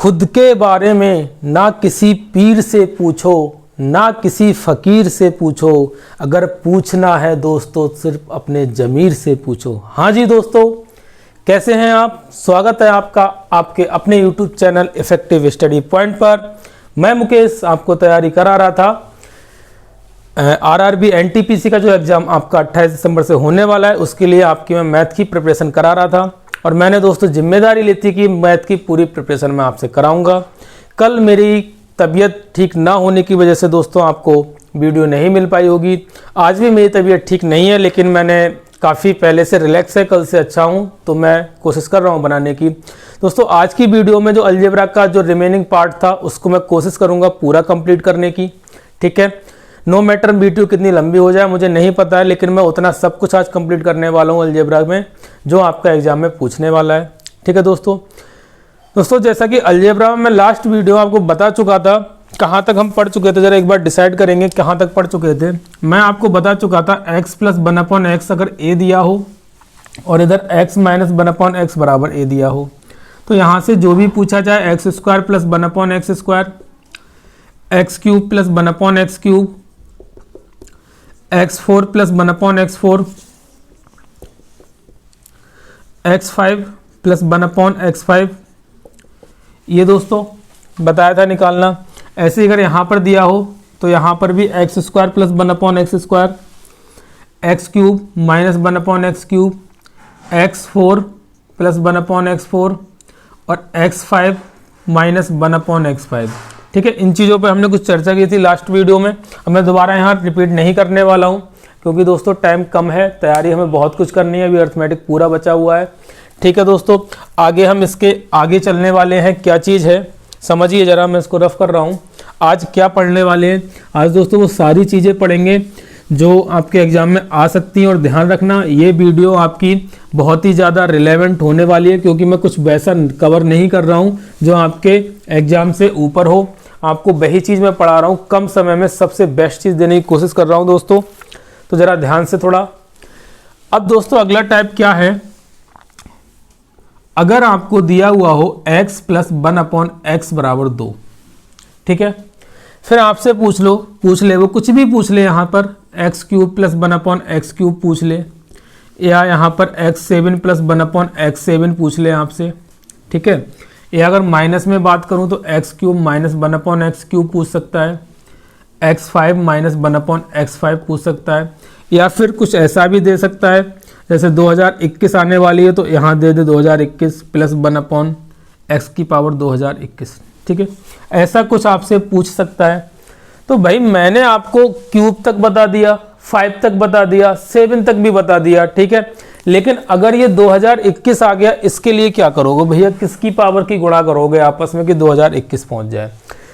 खुद के बारे में ना किसी पीर से पूछो, ना किसी फ़कीर से पूछो, अगर पूछना है दोस्तों सिर्फ अपने ज़मीर से पूछो। हाँ जी दोस्तों, कैसे हैं आप? स्वागत है आपका आपके अपने YouTube channel effective study point पर। मैं मुकेश आपको तैयारी करा रहा था RRB NTPC का जो एग्ज़ाम आपका 28 दिसंबर से होने वाला है, उसके लिए आपकी मैं मैथ की प्रिपरेशन करा रहा था और मैंने दोस्तों जिम्मेदारी ली थी कि मैथ की पूरी प्रिपरेशन मैं आपसे कराऊंगा। कल मेरी तबीयत ठीक ना होने की वजह से दोस्तों आपको वीडियो नहीं मिल पाई होगी। आज भी मेरी तबीयत ठीक नहीं है, लेकिन मैंने काफ़ी पहले से रिलैक्स है, कल से अच्छा हूँ, तो मैं कोशिश कर रहा हूँ बनाने की। दोस्तों आज की वीडियो में जो अलजेब्रा का जो रिमेनिंग पार्ट था उसको मैं कोशिश करूँगा पूरा कंप्लीट करने की। ठीक है, नो मैटर वीडियो कितनी लंबी हो जाए मुझे नहीं पता है, लेकिन मैं उतना सब कुछ आज कंप्लीट करने वाला हूँ अलजेब्रा में जो आपका एग्जाम में पूछने वाला है। ठीक है दोस्तों जैसा कि अलजेब्रा में मैं लास्ट वीडियो आपको बता चुका था, कहाँ तक हम पढ़ चुके थे, जरा एक बार डिसाइड करेंगे कहाँ तक पढ़ चुके थे। मैं आपको बता चुका था x प्लस 1/x अगर a दिया हो और इधर x माइनस 1/x बराबर a दिया हो, तो यहाँ से जो भी पूछा जाए x square plus 1/x square, x cube plus 1/x cube, x4 plus 1/x4, x5 plus 1/x5, ये दोस्तों बताया था निकालना। ऐसे अगर यहाँ पर दिया हो तो यहाँ पर भी x square plus 1/x square, x cube minus 1/x cube, x4 plus 1/x4 और x5 माइनस 1/x5। ठीक है, इन चीज़ों पे हमने कुछ चर्चा की थी लास्ट वीडियो में। अब मैं दोबारा यहाँ रिपीट नहीं करने वाला हूँ क्योंकि दोस्तों टाइम कम है, तैयारी हमें बहुत कुछ करनी है, अभी अर्थमेटिक पूरा बचा हुआ है। ठीक है दोस्तों, आगे हम इसके आगे चलने वाले हैं। क्या चीज़ है समझिए ज़रा, मैं इसको रफ कर रहा हूँ। आज क्या पढ़ने वाले हैं? आज दोस्तों वो सारी चीज़ें पढ़ेंगे जो आपके एग्जाम में आ सकती हैं। और ध्यान रखना ये वीडियो आपकी बहुत ही ज़्यादा रिलेवेंट होने वाली है, क्योंकि मैं कुछ वैसा कवर नहीं कर रहा हूँ जो आपके एग्जाम से ऊपर हो। आपको वही चीज़ मैं पढ़ा रहा हूँ, कम समय में सबसे बेस्ट चीज़ देने की कोशिश कर रहा हूँ दोस्तों, तो ज़रा ध्यान से थोड़ा। अब दोस्तों अगला टाइप क्या है, अगर आपको दिया हुआ हो x प्लस 1/x बराबर 2। ठीक है, फिर आपसे पूछ ले वो कुछ भी पूछ ले, यहाँ पर x cube plus 1/x cube पूछ ले, या यहाँ पर x7 प्लस 1/x7 पूछ ले आपसे। ठीक है, या अगर माइनस में बात करूँ तो x cube minus 1/x cube पूछ सकता है, x5 माइनस 1/x5 पूछ सकता है, या फिर कुछ ऐसा भी दे सकता है जैसे 2021 आने वाली है तो यहाँ दे दे 2021 प्लस 1/x की पावर 2021। ठीक है, ऐसा कुछ आपसे पूछ सकता है। तो भाई मैंने आपको क्यूब तक बता दिया, 5 तक बता दिया, 7 तक भी बता दिया। ठीक है, लेकिन अगर ये 2021 आ गया, इसके लिए क्या करोगे भैया? किसकी पावर की गुणा करोगे आपस में कि 2021 पहुंच जाए?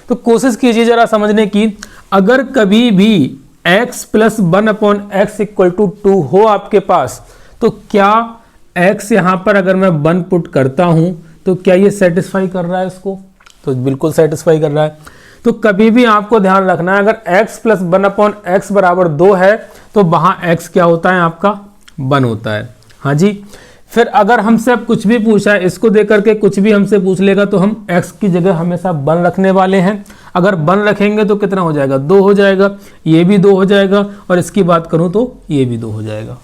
तो कोशिश कीजिए जरा समझने की। अगर कभी भी x plus 1/x equal to 2 हो आपके पास, तो क्या x यहाँ पर अगर मैं 1 पुट करता हूं तो क्या ये सेटिस्फाई कर रहा है इसको? तो बिल्कुल सेटिस्फाई कर रहा है। तो कभी भी आपको ध्यान रखना है, अगर x प्लस 1/x बराबर 2 है तो वहां x क्या होता है आपका? 1 होता है। हाँ जी, फिर अगर हमसे अब कुछ भी पूछा है, इसको देकर के कुछ भी हमसे पूछ लेगा तो हम x की जगह हमेशा 1 रखने वाले हैं। अगर 1 रखेंगे तो कितना हो जाएगा? 2 हो जाएगा, ये भी 2 हो जाएगा, और इसकी बात करूं तो ये भी 2 हो जाएगा।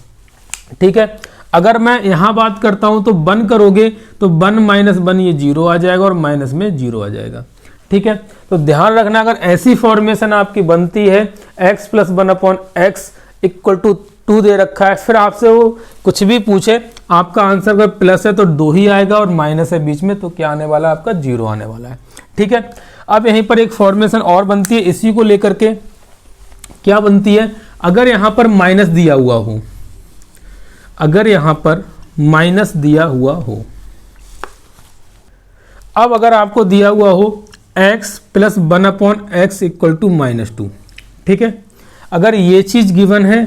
ठीक है, अगर मैं यहाँ बात करता हूं तो 1 करोगे तो 1 माइनस 1 ये 0 आ जाएगा और माइनस में 0 आ जाएगा। ठीक है, तो ध्यान रखना, अगर ऐसी फॉर्मेशन आपकी बनती है x plus 1/x equal to 2 दे रखा है, फिर आपसे वो कुछ भी पूछे, आपका आंसर अगर प्लस है तो 2 ही आएगा और माइनस है बीच में तो क्या आने वाला है आपका? 0 आने वाला है। ठीक है, अब यहीं पर एक फॉर्मेशन और बनती है इसी को लेकर के। क्या बनती है? अगर यहाँ पर माइनस दिया हुआ हो, अगर यहाँ पर माइनस दिया हुआ हो, अब अगर आपको दिया हुआ हो x plus 1/x equal to -2। ठीक है, अगर ये चीज गिवन है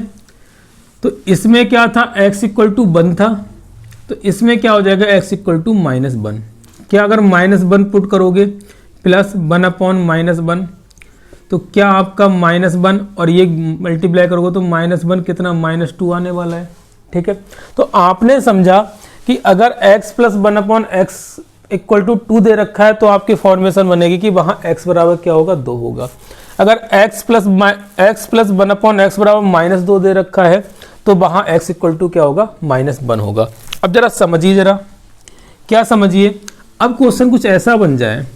तो इसमें क्या था? x इक्वल टू 1 था, तो इसमें क्या हो जाएगा? x equal to -1। क्या अगर -1 पुट करोगे प्लस 1/-1 तो क्या आपका -1 और ये मल्टीप्लाई करोगे तो -1 कितना? -2 आने वाला है। ठीक है, तो आपने समझा कि अगर x plus 1/x equal to 2 दे रखा है तो आपकी फॉर्मेशन बनेगी कि वहाँ x बराबर क्या होगा 2 होगा। अगर x प्लस 1/x बराबर -2 दे रखा है तो वहाँ x इक्वल टू क्या होगा -1 होगा। अब जरा समझिए, जरा क्या समझिए, अब क्वेश्चन कुछ ऐसा बन जाए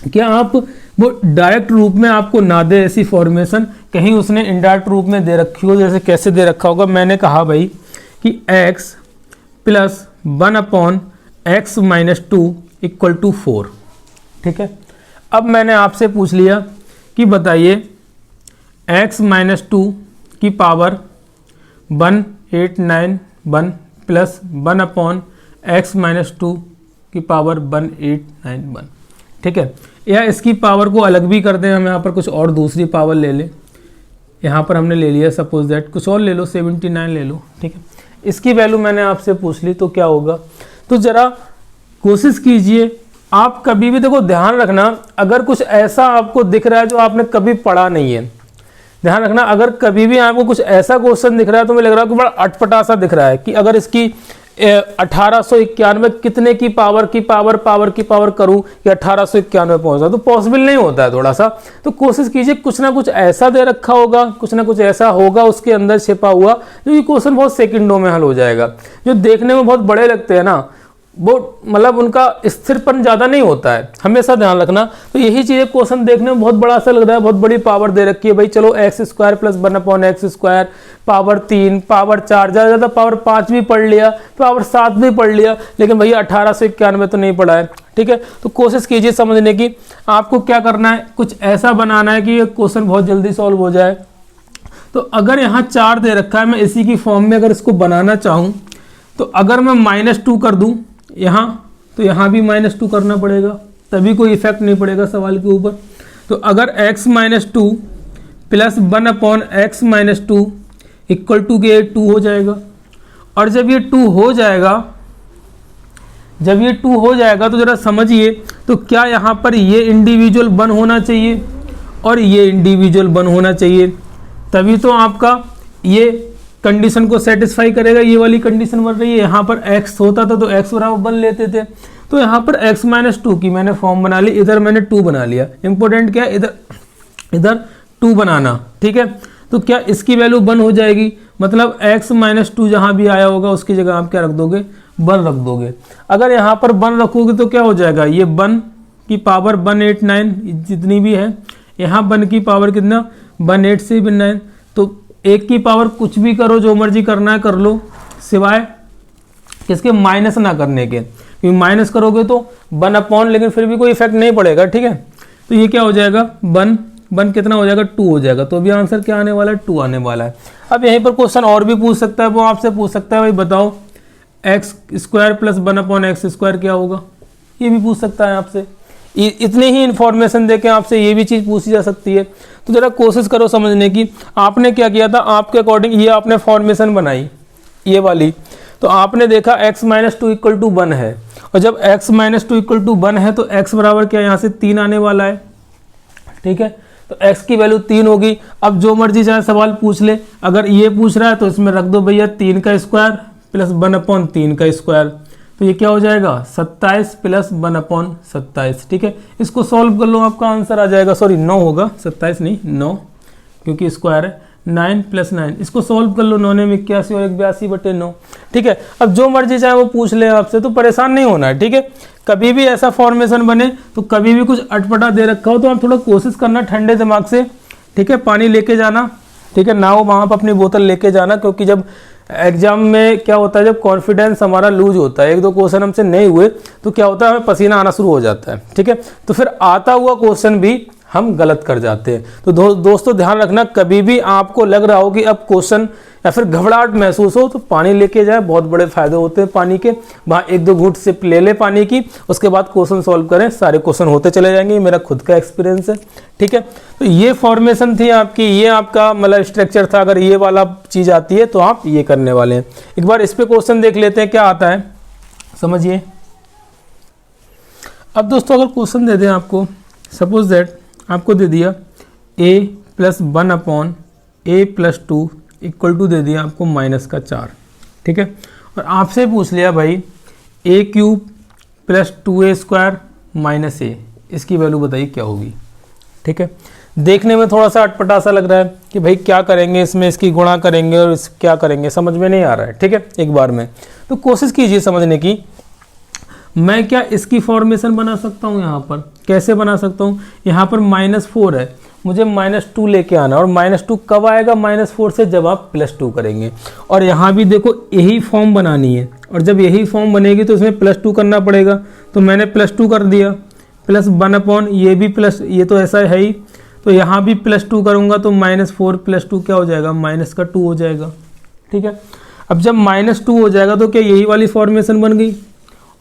कि आप वो डायरेक्ट रूप में आपको ना दे ऐसी फॉर्मेशन, कहीं उसने इनडायरेक्ट रूप में दे रखी हो। जैसे कैसे दे रखा होगा, मैंने कहा भाई कि x plus 1/x - 2 equal to 4, ठीक है। अब मैंने आपसे पूछ लिया कि बताइए x - 2 की पावर 1891 प्लस 1/x - 2 की पावर 1891, ठीक है। या इसकी पावर को अलग भी कर दें, हम यहाँ पर कुछ और दूसरी पावर ले लें। यहाँ पर हमने ले लिया सपोज दैट, कुछ और ले लो, 79 ले लो, ठीक है। इसकी वैल्यू मैंने आपसे पूछ ली तो क्या होगा। तो ज़रा कोशिश कीजिए, आप कभी भी देखो, ध्यान रखना, अगर कुछ ऐसा आपको दिख रहा है जो आपने कभी पढ़ा नहीं है, ध्यान रखना, अगर कभी भी आपको कुछ ऐसा क्वेश्चन दिख रहा है तो मुझे लग रहा है कि बड़ा अटपटा सा दिख रहा है कि अगर इसकी 1891 कितने की पावर करूं कि 1891 पहुंचा, तो पॉसिबल नहीं होता है थोड़ा सा। तो कोशिश कीजिए कुछ ना कुछ ऐसा दे रखा होगा, कुछ ना कुछ ऐसा होगा उसके अंदर छिपा हुआ, जो ये क्वेश्चन बहुत सेकंडों में हल हो जाएगा। जो देखने में बहुत बड़े लगते हैं ना, वो मतलब उनका स्थिरपन ज़्यादा नहीं होता है, हमेशा ध्यान रखना। तो यही चीज़ क्वेश्चन देखने में बहुत बड़ा सा लग रहा है, बहुत बड़ी पावर दे रखी है भाई, चलो x² plus 1/x² power 3 power 4 ज़्यादा पावर 5 भी पढ़ लिया, पावर 7 भी पढ़ लिया, लेकिन भैया 1891 तो नहीं पढ़ा है, ठीक है। तो कोशिश कीजिए समझने की, आपको क्या करना है, कुछ ऐसा बनाना है कि ये क्वेश्चन बहुत जल्दी सॉल्व हो जाए। तो अगर यहाँ 4 दे रखा है, मैं इसी की फॉर्म में अगर इसको बनाना चाहूँ तो अगर मैं -2 कर दूँ यहाँ, तो यहाँ भी -2 करना पड़ेगा, तभी कोई इफेक्ट नहीं पड़ेगा सवाल के ऊपर। तो अगर x - 2 plus 1/x - 2 equal to के 2 हो जाएगा। और जब ये 2 हो जाएगा तो जरा समझिए, तो क्या यहाँ पर ये इंडिविजुअल 1 होना चाहिए और ये इंडिविजुअल 1 होना चाहिए, तभी तो आपका ये कंडीशन को सेटिस्फाई करेगा। ये वाली कंडीशन बन रही है, यहाँ पर x होता था तो x बराबर 1 लेते थे, तो यहाँ पर x - 2 की मैंने फॉर्म बना ली, इधर मैंने 2 बना लिया। इंपॉर्टेंट क्या है, इधर 2 बनाना, ठीक है। तो क्या इसकी वैल्यू 1 हो जाएगी, मतलब x - 2 जहाँ भी आया होगा उसकी जगह आप क्या रख दोगे, 1 रख दोगे। अगर यहाँ पर 1 रखोगे तो क्या हो जाएगा, ये 1 की पावर 189 जितनी भी है, यहाँ 1 की पावर कितना 187 तो 1 की पावर कुछ भी करो, जो मर्जी करना है कर लो, सिवाय किसके, माइनस ना करने के, क्योंकि माइनस करोगे तो 1/, लेकिन फिर भी कोई इफेक्ट नहीं पड़ेगा, ठीक है। तो ये क्या हो जाएगा, 1 कितना हो जाएगा, 2 हो जाएगा। तो अभी आंसर क्या आने वाला है, 2 आने वाला है। अब यहीं पर क्वेश्चन और भी पूछ सकता है, वो आपसे पूछ सकता है भाई बताओ x² प्लस 1/x² क्या होगा, ये भी पूछ सकता है आपसे। इतने ही इन्फॉर्मेशन देके आपसे ये भी चीज़ पूछी जा सकती है। तो जरा कोशिश करो समझने की, आपने क्या किया था, आपके अकॉर्डिंग ये आपने फॉर्मेशन बनाई ये वाली, तो आपने देखा x - 2 इक्वल टू 1 है, और जब x - 2 इक्वल टू 1 है तो x बराबर क्या, यहाँ से 3 आने वाला है, ठीक है। तो x की वैल्यू 3 होगी। अब जो मर्जी चाहे सवाल पूछ ले, अगर ये पूछ रहा है तो इसमें रख दो भैया 3 का स्क्वायर प्लस 1/3 का स्क्वायर, तो ये क्या हो जाएगा 27 प्लस 1/27, ठीक है। इसको सॉल्व कर लो, आपका आंसर आ जाएगा, सॉरी 9 होगा, 27 नहीं 9, क्योंकि स्क्वायर है। 9 + 9, इसको सॉल्व कर लो, 9 ने 81 और 82/9, ठीक है। अब जो मर्जी चाहे वो पूछ ले आपसे, तो परेशान नहीं होना है, ठीक है। कभी भी ऐसा फॉर्मेशन बने तो कभी भी कुछ अटपटा दे रखा हो तो आप थोड़ा कोशिश करना ठंडे दिमाग से, ठीक है। पानी लेके जाना, ठीक है ना, वो वहाँ पर अपनी बोतल लेके जाना, क्योंकि जब एग्जाम में क्या होता है, जब कॉन्फिडेंस हमारा लूज होता है, 1-2 क्वेश्चन हमसे नहीं हुए तो क्या होता है, हमें पसीना आना शुरू हो जाता है, ठीक है। तो फिर आता हुआ क्वेश्चन भी हम गलत कर जाते हैं। तो दोस्तों ध्यान रखना, कभी भी आपको लग रहा हो कि अब क्वेश्चन या फिर घबराहट महसूस हो तो पानी लेके जाए, बहुत बड़े फायदे होते हैं पानी के। वहाँ 1-2 घूंट सिप ले ले पानी की, उसके बाद क्वेश्चन सॉल्व करें, सारे क्वेश्चन होते चले जाएंगे। मेरा खुद का एक्सपीरियंस है, ठीक है। तो ये फॉर्मेशन थी आपकी, ये आपका मतलब स्ट्रक्चर था। अगर ये वाला चीज़ आती है तो आप ये करने वाले हैं। एक बार इस पे क्वेश्चन देख लेते हैं क्या आता है, समझिए। अब दोस्तों अगर क्वेश्चन दे दें आपको, सपोज दैट आपको दे दिया a + 1/a + 2 इक्वल टू दे दिया आपको -4, ठीक है। और आपसे पूछ लिया भाई a³ plus 2a² minus a, इसकी वैल्यू बताइए क्या होगी। ठीक है, देखने में थोड़ा सा अटपटा सा लग रहा है कि भाई क्या करेंगे इसमें, इसकी गुणा करेंगे और इस क्या करेंगे, समझ में नहीं आ रहा है। ठीक है, एक बार में तो कोशिश कीजिए समझने की। मैं क्या इसकी फॉर्मेशन बना सकता हूँ, यहाँ पर कैसे बना सकता हूँ, यहाँ पर -4 है, मुझे -2 लेके आना, और -2 कब आएगा -4 से, जब आप +2 करेंगे। और यहाँ भी देखो यही फॉर्म बनानी है, और जब यही फॉर्म बनेगी तो इसमें +2 करना पड़ेगा, तो मैंने +2 कर दिया, प्लस 1 ये भी प्लस, ये तो ऐसा है ही, तो यहाँ भी +2 करूँगा तो -4 + 2 क्या हो जाएगा, -2 हो जाएगा। ठीक है, अब जब -2 हो जाएगा तो क्या यही वाली फॉर्मेशन बन गई,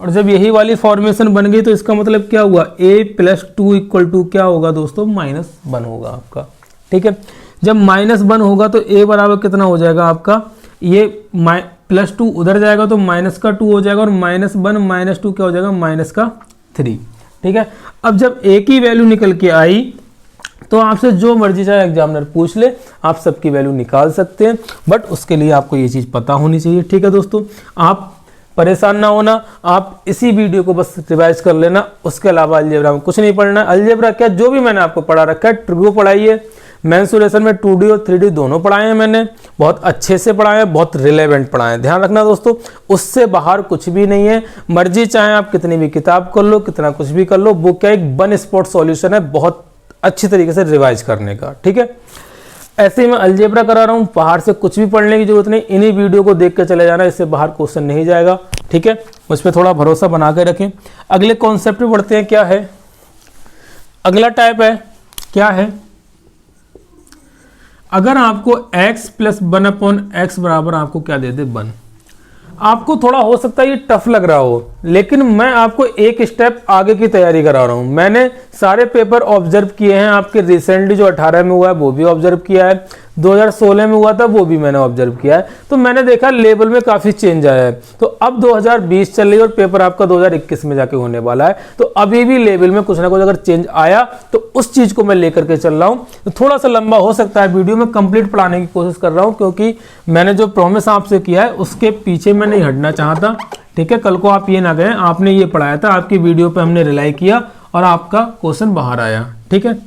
और जब यही वाली फॉर्मेशन बन गई तो इसका मतलब क्या हुआ, a + 2 = क्या होगा दोस्तों, -1 होगा आपका। ठीक है, जब -1 होगा तो a बराबर कितना हो जाएगा आपका, ये +2 उधर जाएगा तो -2 हो जाएगा, और -1 -2 क्या हो जाएगा, -3। ठीक है, अब जब a की वैल्यू निकल के आई तो आपसे जो मर्जी चाहे एग्जामिनर पूछ ले, आप सबकी वैल्यू निकाल सकते हैं, बट उसके लिए आपको ये चीज़ पता होनी चाहिए। ठीक है दोस्तों, आप परेशान ना होना, आप इसी वीडियो को बस रिवाइज कर लेना, उसके अलावा अलजेब्रा में कुछ नहीं पढ़ना। अलजेब्रा क्या, जो भी मैंने आपको पढ़ा रखा है, ट्रिग्यो पढ़ाई है, मेंसुरेशन में 2D और 3D दोनों पढ़ाए हैं मैंने, बहुत अच्छे से पढ़ाए हैं, बहुत रिलेवेंट पढ़ाए हैं। ध्यान रखना दोस्तों, उससे बाहर कुछ भी नहीं है। मर्जी चाहे आप कितनी भी किताब कर लो, कितना कुछ भी कर लो, वो क्या एक वन स्पॉट सॉल्यूशन है, बहुत अच्छी तरीके से रिवाइज करने का। ठीक है, ऐसे ही मैं अलजेब्रा करा रहा हूँ, बाहर से कुछ भी पढ़ने की जरूरत नहीं, इन्हीं वीडियो को देख के चले जाना, इससे बाहर क्वेश्चन नहीं जाएगा। ठीक है, मुझ पर थोड़ा भरोसा बना के रखें। अगले कॉन्सेप्ट पे बढ़ते हैं, क्या है अगला टाइप है, क्या है, अगर आपको x + 1/x बराबर आपको क्या दे दे, 1। आपको थोड़ा हो सकता है ये टफ लग रहा हो, लेकिन मैं आपको एक स्टेप आगे की तैयारी करा रहा हूं। मैंने सारे पेपर ऑब्जर्व किए हैं, आपके रिसेंटली जो 18 में हुआ है वो भी ऑब्जर्व किया है, 2016 में हुआ था वो भी मैंने ऑब्जर्व किया है, तो मैंने देखा लेवल में काफी चेंज आया है। तो अब 2020 चल रही है और पेपर आपका 2021 में जाके होने वाला है, तो अभी भी लेवल में कुछ ना कुछ अगर चेंज आया तो उस चीज को मैं लेकर के चल रहा हूं। तो थोड़ा सा लंबा हो सकता है वीडियो में, कंप्लीट पढ़ाने की कोशिश कर रहा हूं, क्योंकि मैंने जो प्रॉमिस आपसे किया है उसके पीछे मैं नहीं हटना चाहता। ठीक है, कल को आप ये ना कहें आपने ये पढ़ाया था, आपकी वीडियो पे हमने रिलाई किया और आपका क्वेश्चन बाहर आया। ठीक है,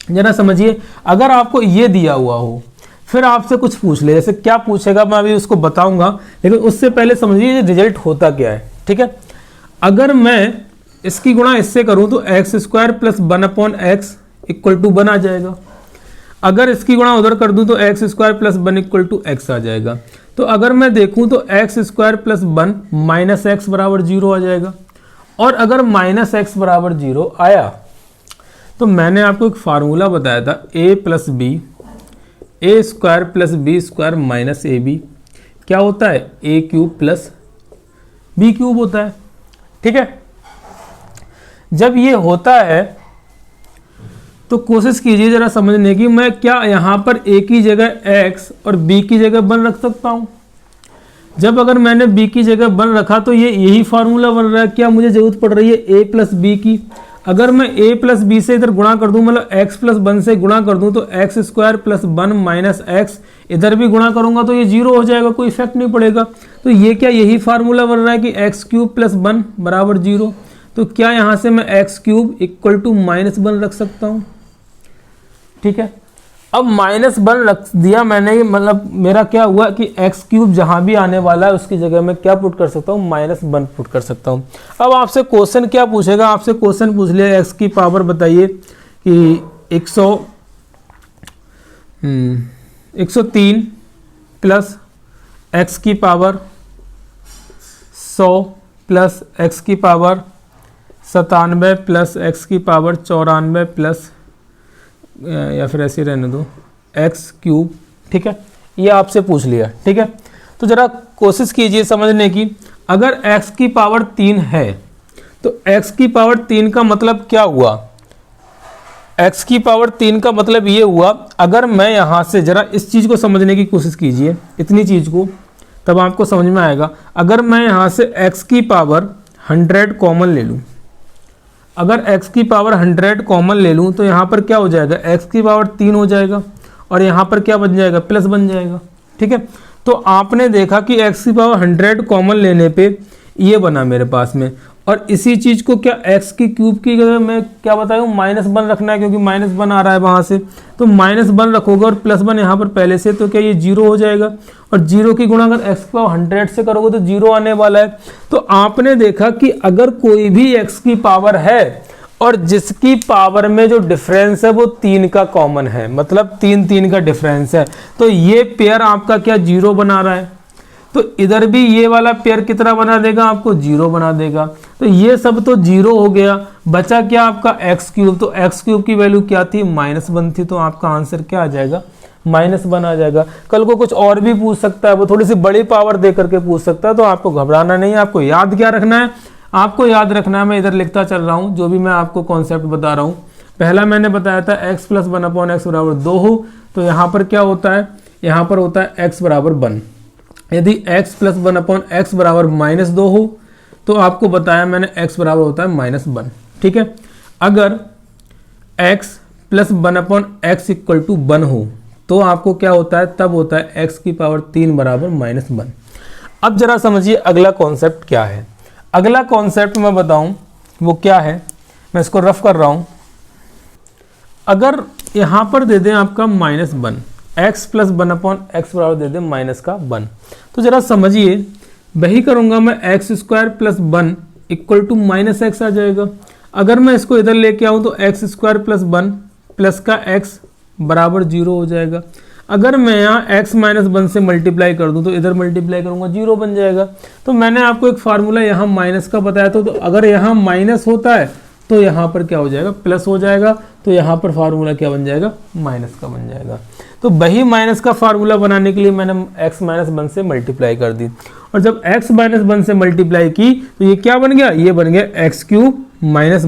जरा समझिए, अगर आपको ये दिया हुआ हो फिर आपसे कुछ पूछ ले, जैसे क्या पूछेगा मैं अभी उसको बताऊंगा, लेकिन उससे पहले समझिए रिजल्ट होता क्या है। ठीक है, अगर मैं इसकी गुणा इससे करूं तो x² + 1/x = 1 आ जाएगा। अगर इसकी गुणा उधर कर दूं तो x² + 1 = x आ जाएगा। तो अगर मैं देखूं तो x² + 1 - x बराबर 0 आ जाएगा। और अगर -x बराबर 0 आया तो मैंने आपको एक फार्मूला बताया था, a + b a² + b² - ab क्या होता है, a³ + b³ होता है। ठीक है, जब ये होता है तो कोशिश कीजिए जरा समझने की, मैं क्या यहाँ पर a की जगह x और b की जगह 1 रख सकता हूँ। जब अगर मैंने b की जगह 1 रखा तो ये यही फार्मूला बन रहा है, क्या मुझे जरूरत पड़ रही है a + b की। अगर मैं a + b से इधर गुणा कर दूं, मतलब x + 1 से गुणा कर दूं, तो x² + 1 - x इधर भी गुणा करूंगा तो ये 0 हो जाएगा, कोई इफेक्ट नहीं पड़ेगा। तो ये क्या यही फार्मूला बन रहा है कि x³ + 1 बराबर 0। तो क्या यहाँ से मैं x³ = -1 रख सकता हूँ। ठीक है, अब -1 रख दिया मैंने, मतलब मेरा क्या हुआ कि x³ जहां भी आने वाला है उसकी जगह मैं क्या पुट कर सकता हूँ, -1 पुट कर सकता हूँ। अब आपसे क्वेश्चन क्या पूछेगा, आपसे क्वेश्चन पूछ लिया x की पावर बताइए कि 103 प्लस x की पावर 100 प्लस x की पावर 97 प्लस x की पावर 94 प्लस, या फिर ऐसे रहने दो, x³। ठीक है, ये आपसे पूछ लिया। ठीक है, तो जरा कोशिश कीजिए समझने की, अगर x की पावर 3 है तो x की पावर 3 का मतलब क्या हुआ, x की पावर 3 का मतलब ये हुआ, अगर मैं यहां से जरा इस चीज को समझने की कोशिश कीजिए, इतनी चीज को, तब आपको समझ में आएगा। अगर मैं यहां से x की पावर 100 कॉमन ले लूं, अगर x की पावर 100 कॉमन ले लूं तो यहाँ पर क्या हो जाएगा, x की पावर 3 हो जाएगा और यहाँ पर क्या बन जाएगा, प्लस बन जाएगा। ठीक है, तो आपने देखा कि x की पावर 100 कॉमन लेने पे ये बना मेरे पास में, और इसी चीज को क्या x की क्यूब की मैं क्या बताऊँ -1 रखना है, क्योंकि -1 आ रहा है वहां से, तो -1 रखोगे और +1 यहाँ पर पहले से, तो क्या ये 0 हो जाएगा। और 0 की गुणा अगर x को 100 से करोगे तो 0 आने वाला है। तो आपने देखा कि अगर कोई भी x की पावर है और जिसकी पावर में जो डिफरेंस है वो 3 का कॉमन है, मतलब 3 का डिफरेंस है, तो ये पेयर आपका क्या 0 बना रहा है। तो इधर भी ये वाला पेयर कितना बना देगा, आपको 0 बना देगा। तो ये सब तो 0 हो गया, बचा क्या आपका x क्यूब। तो x क्यूब की वैल्यू क्या थी, -1 थी, तो आपका आंसर क्या आ जाएगा, -1 आ जाएगा। कल को कुछ और भी पूछ सकता है, वो थोड़ी सी बड़ी पावर दे करके पूछ सकता है, तो आपको घबराना नहीं है। आपको याद क्या रखना है, आपको याद रखना है, मैं इधर लिखता चल रहा हूँ जो भी मैं आपको कॉन्सेप्ट बता रहा हूँ। पहला मैंने बताया था x + 1/x = 2 हो, तो यहाँ पर क्या होता है, यहाँ पर होता है x = 1। यदि x + 1/x = -2 हो, तो आपको बताया मैंने x बराबर होता है -1। ठीक है, अगर x + 1/x = 1 हो, तो आपको क्या होता है, तब होता है x की पावर 3 बराबर -1। अब जरा समझिए अगला कॉन्सेप्ट क्या है। अगला कॉन्सेप्ट मैं बताऊं वो क्या है, मैं इसको रफ कर रहा हूं। अगर यहां पर दे दें आपका -1, x + 1/x बराबर दे दें -1, तो जरा समझिए, वही करूंगा मैं x² + 1 = -x आ जाएगा। अगर मैं इसको इधर लेके आऊं तो x² + 1 प्लस का x बराबर 0 हो जाएगा। अगर मैं यहाँ x - 1 से मल्टीप्लाई कर दूं तो इधर मल्टीप्लाई करूंगा 0 बन जाएगा। तो मैंने आपको एक फार्मूला यहाँ माइनस का बताया था, तो अगर यहाँ माइनस होता है तो यहाँ पर क्या हो जाएगा, प्लस हो जाएगा। तो यहाँ पर फार्मूला क्या बन जाएगा, माइनस का बन जाएगा। तो वही माइनस का फार्मूला बनाने के लिए मैंने x - 1 से मल्टीप्लाई कर दी, और जब x - 1 से मल्टीप्लाई की तो ये क्या बन गया, ये बन गया x³ - 1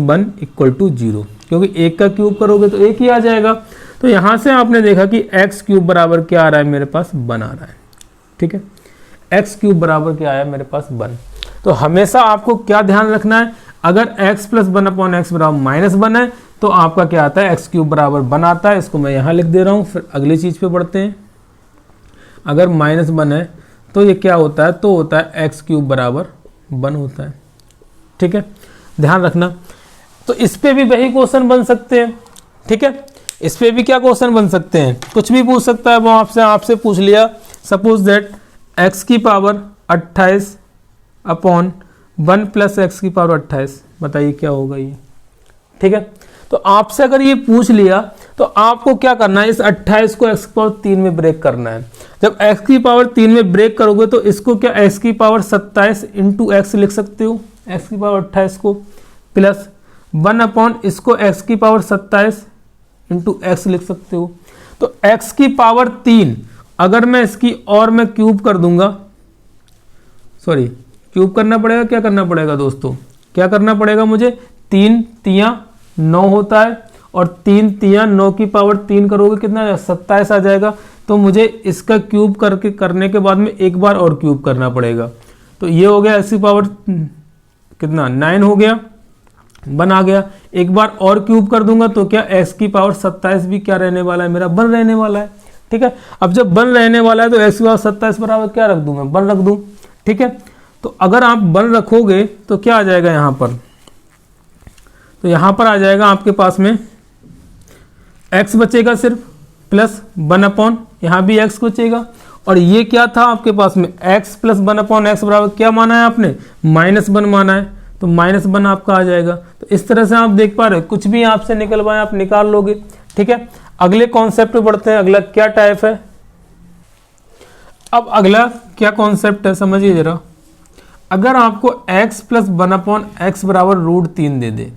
= 0, क्योंकि 1 का क्यूब करोगे तो 1 ही आ जाएगा। तो यहां से आपने देखा कि x³ बराबर क्या आ रहा है, मेरे पास 1 आ रहा है। ठीक है, x³ बराबर क्या आया मेरे पास, 1। तो हमेशा आपको क्या ध्यान रखना है, अगर x + 1/x बराबर -1 है तो आपका क्या आता है, x³ बराबर 1 आता है। इसको मैं यहाँ लिख दे रहा हूँ, फिर अगली चीज पे बढ़ते हैं। अगर -1 है तो ये क्या होता है, तो होता है x³ बराबर 1 होता है। ठीक है, ध्यान रखना। तो इस पे भी वही क्वेश्चन बन सकते हैं। ठीक है, इस पे भी क्या क्वेश्चन बन सकते हैं, कुछ भी पूछ सकता है वो आपसे पूछ लिया। सपोज दैट x की पावर 28/1 + x की पावर 28, बताइए क्या होगा ये। ठीक है, तो आपसे अगर ये पूछ लिया तो आपको क्या करना है, इस 28 को x की पावर 3 में ब्रेक करना है। जब x की पावर 3 में ब्रेक करोगे तो इसको क्या x की पावर 27 × x लिख सकते हो, x की पावर 28 को, प्लस 1/ इसको x की पावर 27 × x लिख सकते हो। तो x की पावर 3 अगर मैं इसकी और मैं क्यूब कर दूंगा, सॉरी क्यूब करना पड़ेगा, क्या करना पड़ेगा दोस्तों, क्या करना पड़ेगा मुझे, 3 × 9 होता है, और 3 × 9 की पावर 3 करोगे कितना, 27 आ जाएगा। तो मुझे इसका क्यूब करने के बाद में एक बार और क्यूब करना पड़ेगा। तो ये हो गया x की पावर कितना, 9 हो गया, 1 आ गया। एक बार और क्यूब कर दूंगा तो क्या x की पावर 27 भी क्या रहने वाला है, मेरा 1 रहने वाला है। ठीक है, अब जब 1 रहने वाला है तो x की पावर 27 बराबर क्या रख दूं मैं, 1 रख दूं। ठीक है, तो अगर आप 1 रखोगे तो क्या आ जाएगा यहाँ पर, तो यहाँ पर आ जाएगा आपके पास में x बचेगा सिर्फ, प्लस 1/ यहाँ भी x बचेगा, और ये क्या था आपके पास में x + 1/x बराबर क्या माना है आपने, -1 माना है, तो -1 आपका आ जाएगा। तो इस तरह से आप देख पा रहे हो, कुछ भी आपसे निकलवाए आप निकाल लोगे। ठीक है, अगले कॉन्सेप्ट पे बढ़ते हैं। अगला क्या टाइप है, अब अगला क्या कॉन्सेप्ट है समझिए जरा। अगर आपको x + 1/x बराबर √3 दे दे,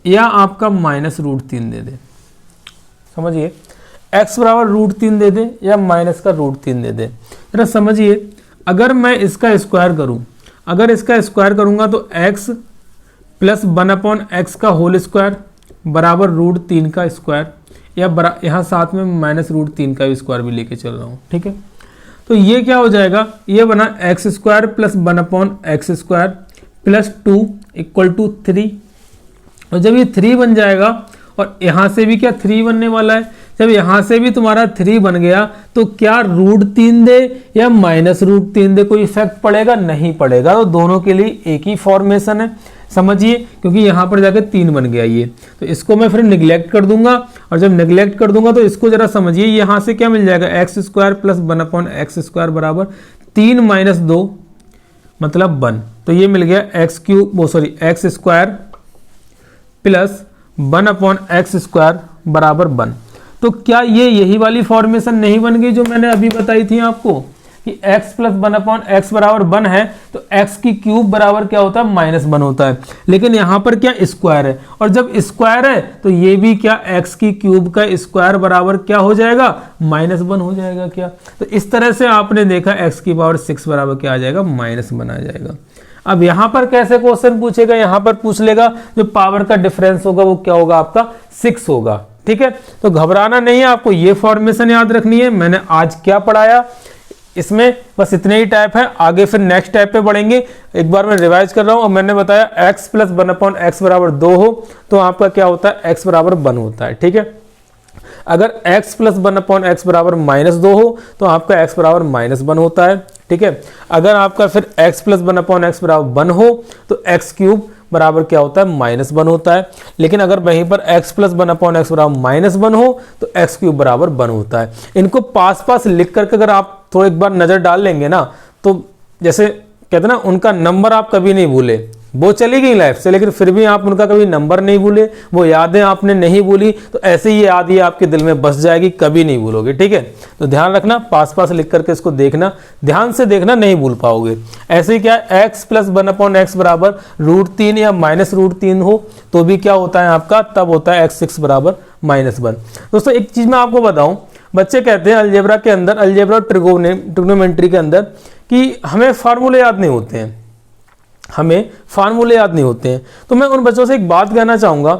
या आपका -√3 दे दे, समझिए x बराबर √3 दे दे या माइनस का √3 दे दे, जरा समझिए। अगर मैं इसका स्क्वायर करूं, अगर इसका स्क्वायर करूंगा तो x + 1/x का होल स्क्वायर बराबर √3 का स्क्वायर, या यहाँ साथ में -√3 का स्क्वायर भी लेके चल रहा हूँ। ठीक है, तो ये क्या हो जाएगा, ये बना x² + 1/x² + 2 = 3। और जब ये 3 बन जाएगा, और यहाँ से भी क्या 3 बनने वाला है, जब यहाँ से भी तुम्हारा 3 बन गया तो क्या √3 दे या -√3 दे, कोई इफेक्ट पड़ेगा, नहीं पड़ेगा। तो दोनों के लिए एक ही फॉर्मेशन है। समझिए, क्योंकि यहाँ पर जाकर 3 बन गया ये, तो इसको मैं फिर निगलेक्ट कर दूंगा, और जब निगलेक्ट कर दूंगा तो इसको जरा समझिए, यहाँ से क्या मिल जाएगा, x square plus 1/x square बराबर 3 माइनस 2 मतलब 1, तो ये मिल गया x square plus 1/x square बराबर 1। तो क्या ये यही वाली फॉर्मेशन नहीं बन गई जो मैंने अभी बताई थी आपको कि x प्लस 1/x बराबर 1 है, तो x की क्यूब बराबर क्या होता है, -1 होता है। लेकिन यहाँ पर क्या स्क्वायर है, और जब स्क्वायर है तो ये भी क्या x की क्यूब का स्क्वायर बराबर क्या हो जाएगा, -1 हो जाएगा क्या। तो इस तरह से आपने देखा x की पावर 6 बराबर क्या आ जाएगा, -1 आ जाएगा। अब यहाँ पर कैसे क्वेश्चन पूछेगा, यहाँ पर पूछ लेगा जो पावर का डिफरेंस होगा वो क्या होगा, आपका 6 होगा। ठीक है, तो घबराना नहीं है, आपको ये फॉर्मेशन याद रखनी है। मैंने आज क्या पढ़ाया इसमें बस इतने ही टाइप है, आगे फिर नेक्स्ट टाइप पे बढ़ेंगे। एक बार मैं रिवाइज कर रहा हूँ। और मैंने बताया x प्लस 1/x बराबर 2 हो तो आपका क्या होता है, x बराबर 1 होता है। ठीक है, अगर x प्लस 1/x बराबर -2 हो तो आपका x बराबर -1 होता है। ठीक है, अगर आपका फिर x प्लस 1/x बराबर 1 हो तो x क्यूब बराबर क्या होता है, -1 होता है। लेकिन अगर वहीं पर x प्लस 1/x बराबर -1 हो तो x क्यूब बराबर 1 होता है। इनको पास पास लिख करके अगर आप थोड़ा एक बार नजर डाल लेंगे ना, तो जैसे कहते हैं ना, उनका नंबर आप कभी नहीं भूले। वो चली गई लाइफ से लेकिन फिर भी आप उनका कभी नंबर नहीं भूले, वो यादें आपने नहीं भूली, तो ऐसे ही याद ये आपके दिल में बस जाएगी, कभी नहीं भूलोगे। ठीक है, तो ध्यान रखना, पास पास लिख करके इसको देखना, ध्यान से देखना, नहीं भूल पाओगे। ऐसे ही क्या x प्लस 1/x बराबर √3 या -√3 हो तो भी क्या होता है आपका, तब होता है x6 बराबर -1। दोस्तों एक चीज मैं आपको बताऊं, बच्चे कहते हैं अलजेब्रा के अंदर, अलजेब्रा और ट्रिग्नोमेट्री के अंदर कि हमें फार्मूले याद नहीं होते हैं, हमें फार्मूले याद नहीं होते हैं। तो मैं उन बच्चों से एक बात कहना चाहूँगा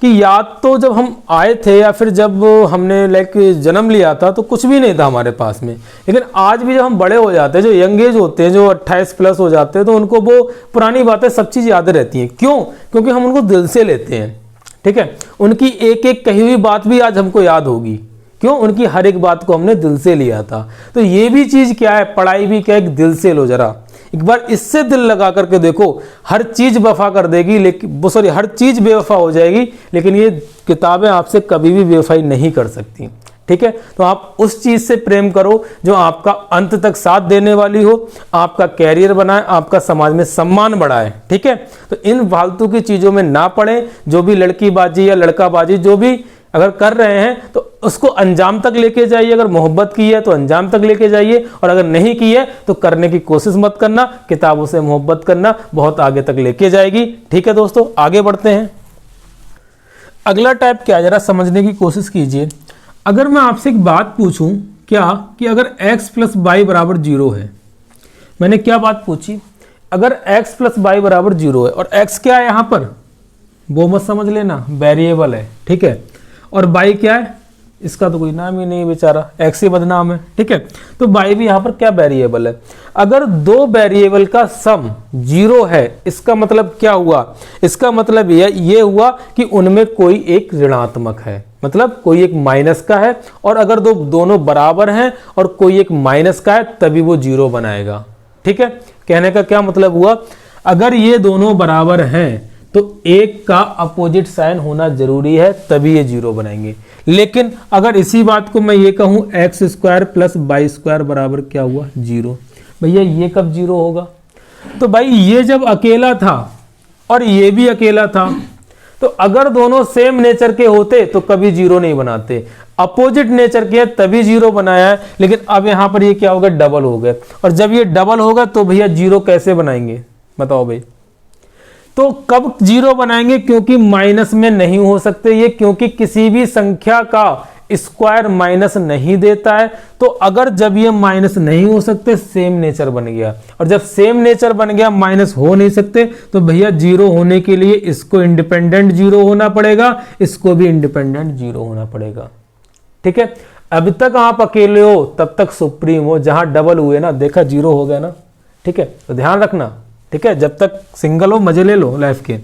कि याद तो जब हम आए थे या फिर जब हमने जन्म लिया था तो कुछ भी नहीं था हमारे पास में, लेकिन आज भी जब हम बड़े हो जाते हैं, जो यंग एज होते हैं, जो 28 प्लस हो जाते हैं, तो उनको वो पुरानी बातें सब चीज़ याद रहती हैं। क्यों? क्योंकि हम उनको दिल से लेते हैं। ठीक है, उनकी एक एक कही हुई बात भी आज हमको याद होगी। क्यों? उनकी हर एक बात को हमने दिल से लिया था। तो ये भी चीज़ क्या है, पढ़ाई भी क्या, एक दिल से लो जरा, एक बार इससे दिल लगा करके देखो, हर चीज वफा कर देगी, लेकिन हर चीज बेवफा हो जाएगी, लेकिन ये किताबें आपसे कभी भी बेवफाई नहीं कर सकती। ठीक है, तो आप उस चीज से प्रेम करो जो आपका अंत तक साथ देने वाली हो, आपका कैरियर बनाए, आपका समाज में सम्मान बढ़ाए। ठीक है, तो इन फालतू की चीजों में ना पड़े। जो भी लड़कीबाजी या लड़काबाजी जो भी अगर कर रहे हैं तो उसको अंजाम तक लेके जाइए। अगर मोहब्बत की है तो अंजाम तक लेके जाइए, और अगर नहीं की है तो करने की कोशिश मत करना। किताबों से मोहब्बत करना बहुत आगे तक लेके जाएगी। ठीक है दोस्तों, आगे बढ़ते हैं। अगला टाइप क्या है, जरा समझने की कोशिश कीजिए। अगर मैं आपसे एक बात पूछूं क्या कि अगर x प्लस वाई बराबर 0 है, मैंने क्या बात पूछी, अगर x प्लस वाई बराबर 0 है और x क्या है यहाँ पर, वो मत समझ लेना, वेरिएबल है। ठीक है, और बाई क्या है, इसका तो कोई नाम ही नहीं बेचारा, एक्स ही बदनाम है। ठीक है, तो बाई भी यहाँ पर क्या वेरिएबल है। अगर दो वेरिएबल का सम 0 है, इसका मतलब क्या हुआ, इसका मतलब ये हुआ कि उनमें कोई एक ऋणात्मक है, मतलब कोई एक माइनस का है। और अगर दोनों बराबर हैं और कोई एक माइनस का है तभी वो 0 बनाएगा। ठीक है, कहने का क्या मतलब हुआ, अगर ये दोनों बराबर हैं तो एक का अपोजिट साइन होना जरूरी है, तभी ये 0 बनाएंगे। लेकिन अगर इसी बात को मैं ये कहूं x square plus y square बराबर क्या हुआ, 0, भैया ये कब 0 होगा। तो भाई ये जब अकेला था और ये भी अकेला था, तो अगर दोनों सेम नेचर के होते तो कभी 0 नहीं बनाते। अपोजिट नेचर के तभी 0 बनाया है, लेकिन अब यहां पर ये क्या होगा, डबल हो गए। और जब ये डबल होगा तो भैया 0 कैसे बनाएंगे, बताओ भाई। तो कब 0 बनाएंगे, क्योंकि माइनस में नहीं हो सकते ये, क्योंकि किसी भी संख्या का स्क्वायर माइनस नहीं देता है। तो अगर जब ये माइनस नहीं हो सकते, सेम नेचर बन गया, और जब सेम नेचर बन गया, माइनस हो नहीं सकते, तो भैया 0 होने के लिए इसको इंडिपेंडेंट 0 होना पड़ेगा, इसको भी इंडिपेंडेंट 0 होना पड़ेगा। ठीक है, अभी तक आप अकेले हो तब तक सुप्रीम हो, जहां डबल हुए ना, देखा 0 हो गया ना। ठीक है, तो ध्यान रखना। ठीक है, जब तक सिंगल हो मजे ले लो लाइफ के।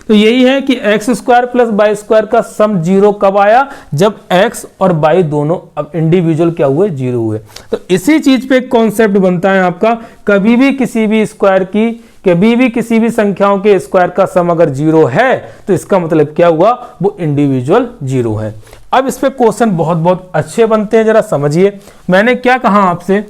तो यही है कि x square plus y square का सम 0 कब आया, जब एक्स और वाई दोनों अब इंडिविजुअल क्या हुए, 0 हुए। तो इसी चीज पे एक कॉन्सेप्ट बनता है आपका, कभी भी किसी भी स्क्वायर की कभी भी किसी भी संख्याओं के स्क्वायर का सम अगर 0 है तो इसका मतलब क्या हुआ, वो इंडिविजुअल 0 है। अब इस पे क्वेश्चन बहुत बहुत अच्छे बनते हैं, जरा समझिए। मैंने क्या कहा आपसे,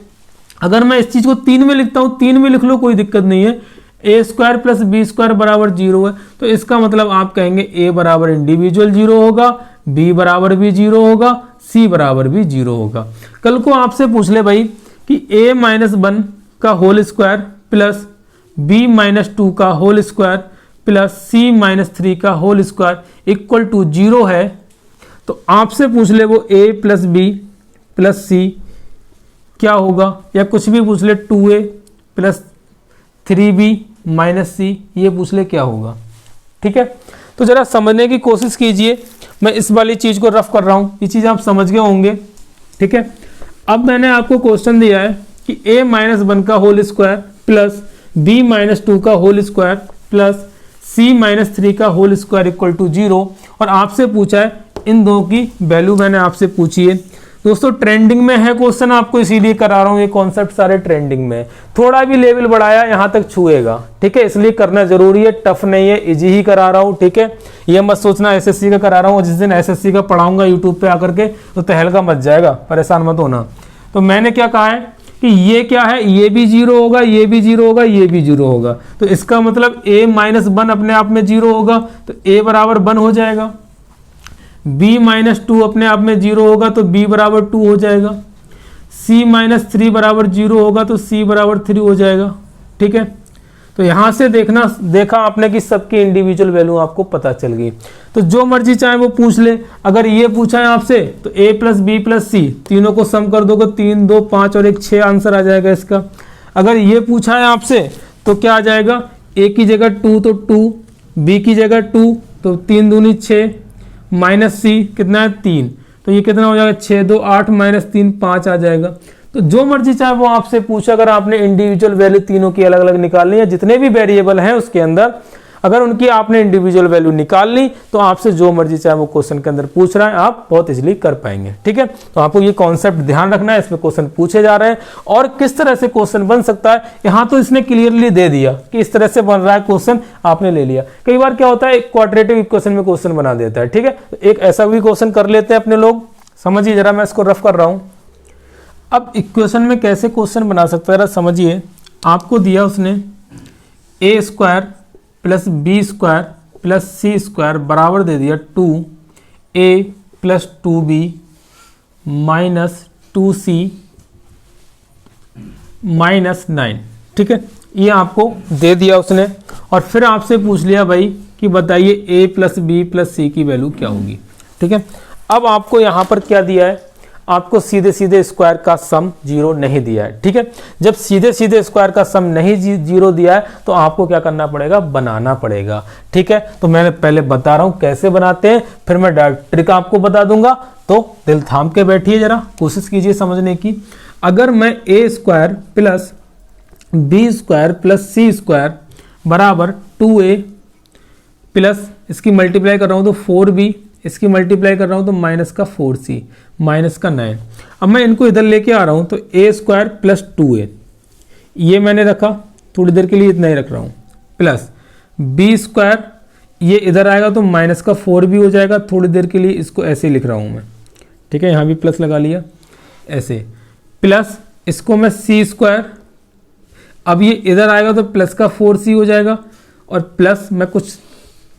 अगर मैं इस चीज को 3 में लिखता हूं, 3 में लिख लो कोई दिक्कत नहीं है, ए स्क्वायर प्लस बी स्क्वायर बराबर 0 है, तो इसका मतलब आप कहेंगे ए बराबर इंडिविजुअल 0 होगा, बी बराबर भी 0 होगा, सी बराबर भी 0 होगा। कल को आपसे पूछ ले भाई कि a माइनस 1 का whole square plus b minus 2 का whole square plus c minus 3 का होल स्क्वायर इक्वल टू 0 है, तो आपसे पूछ ले वो a प्लस बी प्लस सी क्या होगा, या कुछ भी पूछ ले 2a प्लस 3b माइनस सी, ये पूछ ले क्या होगा। ठीक है, तो जरा समझने की कोशिश कीजिए। मैं इस वाली चीज को रफ कर रहा हूं, ये चीज आप समझ गए होंगे। ठीक है, अब मैंने आपको क्वेश्चन दिया है कि a माइनस 1 का whole square plus b minus 2 का whole square plus c minus 3 का होल स्क्वायर इक्वल टू 0, और आपसे पूछा है इन दो की वैल्यू मैंने आपसे पूछी है। दोस्तों ट्रेंडिंग में है क्वेश्चन, आपको इसीलिए करा रहा हूं, ये कॉन्सेप्ट सारे ट्रेंडिंग में है। थोड़ा भी लेवल बढ़ाया यहां तक छुएगा, ठीक है, इसलिए करना जरूरी है, टफ नहीं है, इजी ही करा रहा हूं। ठीक है, ये मत सोचना एसएससी का करा रहा हूं, जिस दिन एसएससी का पढ़ाऊंगा यूट्यूब पे आकर के तो तहलका मच जाएगा, परेशान मत होना। तो मैंने क्या कहा है कि ये क्या है, ये भी 0 होगा, ये भी 0 होगा, ये भी 0 होगा, तो इसका मतलब a माइनस 1 अपने आप में 0 होगा, तो a बराबर 1 हो जाएगा। b माइनस 2 अपने आप में 0 होगा, तो b बराबर 2 हो जाएगा। c माइनस 3 बराबर 0 होगा, तो c बराबर 3 हो जाएगा। ठीक है, तो यहां से देखा आपने कि सबकी इंडिविजुअल वैल्यू आपको पता चल गई। तो जो मर्जी चाहे वो पूछ ले। अगर ये पूछा है आपसे तो a प्लस बी प्लस सी तीनों को सम कर दोगे, 3 2 5 और 1 6 आंसर आ जाएगा इसका। अगर ये पूछा है आपसे तो क्या आ जाएगा, a की जगह 2 तो 2, b की जगह 2 तो 3 दूनी 6 माइनस सी कितना है 3, तो ये कितना हो जाएगा 6 2 8 माइनस 3 5 आ जाएगा। तो जो मर्जी चाहे वो आपसे पूछे, अगर आपने इंडिविजुअल वैल्यू तीनों की अलग अलग निकालनी है, जितने भी वेरिएबल हैं उसके अंदर अगर उनकी आपने इंडिविजुअल वैल्यू निकाल ली तो आपसे जो मर्जी चाहे वो क्वेश्चन के अंदर पूछ रहा है आप बहुत इजीली कर पाएंगे। ठीक है, तो आपको ये कॉन्सेप्ट ध्यान रखना है, इसमें क्वेश्चन पूछे जा रहे हैं और किस तरह से क्वेश्चन बन सकता है यहाँ तो इसने क्लियरली दे दिया कि इस तरह से बन रहा है क्वेश्चन, आपने ले लिया। कई बार क्या होता है क्वाड्रेटिक इक्वेशन में क्वेश्चन बना देता है। ठीक है, तो एक ऐसा भी क्वेश्चन कर लेते हैं अपने लोग, समझिए जरा, मैं इसको रफ कर रहा हूं। अब इक्वेशन में कैसे क्वेश्चन बना सकता है जरा समझिए। आपको दिया उसने a square plus B square plus C square बराबर दे दिया 2a plus 2b minus 2c minus 9। ठीक है, ये आपको दे दिया उसने और फिर आपसे पूछ लिया भाई कि बताइए a प्लस बी प्लस सी की वैल्यू क्या होगी। ठीक है, अब आपको यहाँ पर क्या दिया है, आपको सीधे सीधे स्क्वायर का सम 0 नहीं दिया है। ठीक है, जब सीधे सीधे स्क्वायर का सम नहीं 0 दिया है तो आपको क्या करना पड़ेगा, बनाना पड़ेगा। ठीक है, तो मैं पहले बता रहा हूं कैसे बनाते हैं, फिर मैं ट्रिक आपको बता दूंगा, तो दिल थाम के बैठिए, जरा कोशिश कीजिए समझने की। अगर मैं a square plus B square plus C square बराबर 2a प्लस इसकी मल्टीप्लाई कर रहा हूं तो 4b, इसकी मल्टीप्लाई कर रहा हूं तो माइनस का 4c माइनस का 9। अब मैं इनको इधर लेके आ रहा हूं तो a स्क्वायर प्लस 2a ये मैंने रखा, थोड़ी देर के लिए इतना ही रख रहा हूं, प्लस b स्क्वायर ये इधर आएगा तो माइनस का 4b हो जाएगा, थोड़ी देर के लिए इसको ऐसे ही लिख रहा हूं मैं। ठीक है, यहां भी प्लस लगा लिया ऐसे, प्लस इसको मैं c स्क्वायर, अब ये इधर आएगा तो प्लस का 4c हो जाएगा और प्लस मैं कुछ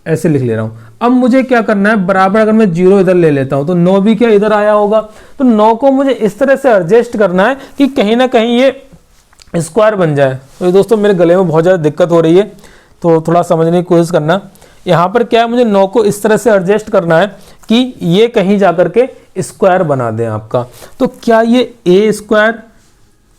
ऐसे लिख ले रहा हूं। अब मुझे क्या करना है, बराबर अगर मैं 0 इधर ले लेता हूं तो 9 भी क्या इधर आया होगा, तो 9 को मुझे इस तरह से एडजस्ट करना है कि कहीं ना कहीं ये स्क्वायर बन जाए। तो दोस्तों मेरे गले में बहुत ज़्यादा दिक्कत हो रही है तो थोड़ा समझने की कोशिश करना। यहाँ पर क्या है, मुझे 9 को इस तरह से एडजस्ट करना है कि ये कहीं जाकर के स्क्वायर बना दें आपका। तो क्या ये a स्क्वायर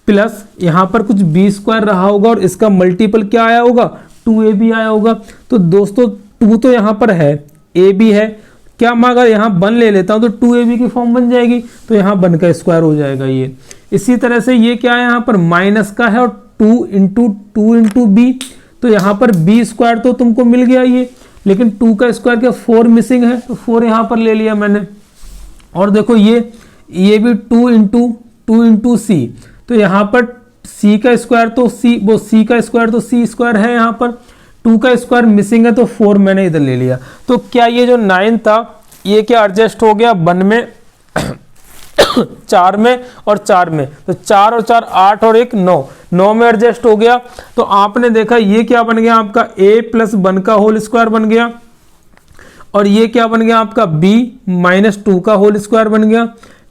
प्लस यहाँ पर कुछ b स्क्वायर रहा होगा और इसका मल्टीपल क्या आया होगा, 2ab आया होगा। तो दोस्तों 2 तो यहाँ पर है, a भी है, क्या मैं अगर यहाँ 1 ले लेता हूँ तो 2ab की फॉर्म बन जाएगी, तो यहाँ 1 का स्क्वायर हो जाएगा ये। इसी तरह से ये क्या है, यहाँ पर माइनस का है और 2 इंटू b, तो यहाँ पर b स्क्वायर तो तुमको मिल गया ये, लेकिन 2 का स्क्वायर क्या 4 मिसिंग है, तो 4 यहाँ पर ले लिया मैंने। और देखो ये भी 2 इंटू c, तो यहाँ पर सी का स्क्वायर तो सी का स्क्वायर तो सी स्क्वायर है, यहाँ पर 2 का स्क्वायर मिसिंग है तो 4 मैंने इधर ले लिया। तो क्या ये जो 9 था ये क्या एडजस्ट हो गया 1 में 4 में और 4 में, तो 4 और 4 8 और 1 9 में एडजस्ट हो गया। तो आपने देखा ये क्या बन गया आपका a प्लस 1 का होल स्क्वायर बन गया, और ये क्या बन गया आपका b माइनस 2 का होल स्क्वायर बन गया,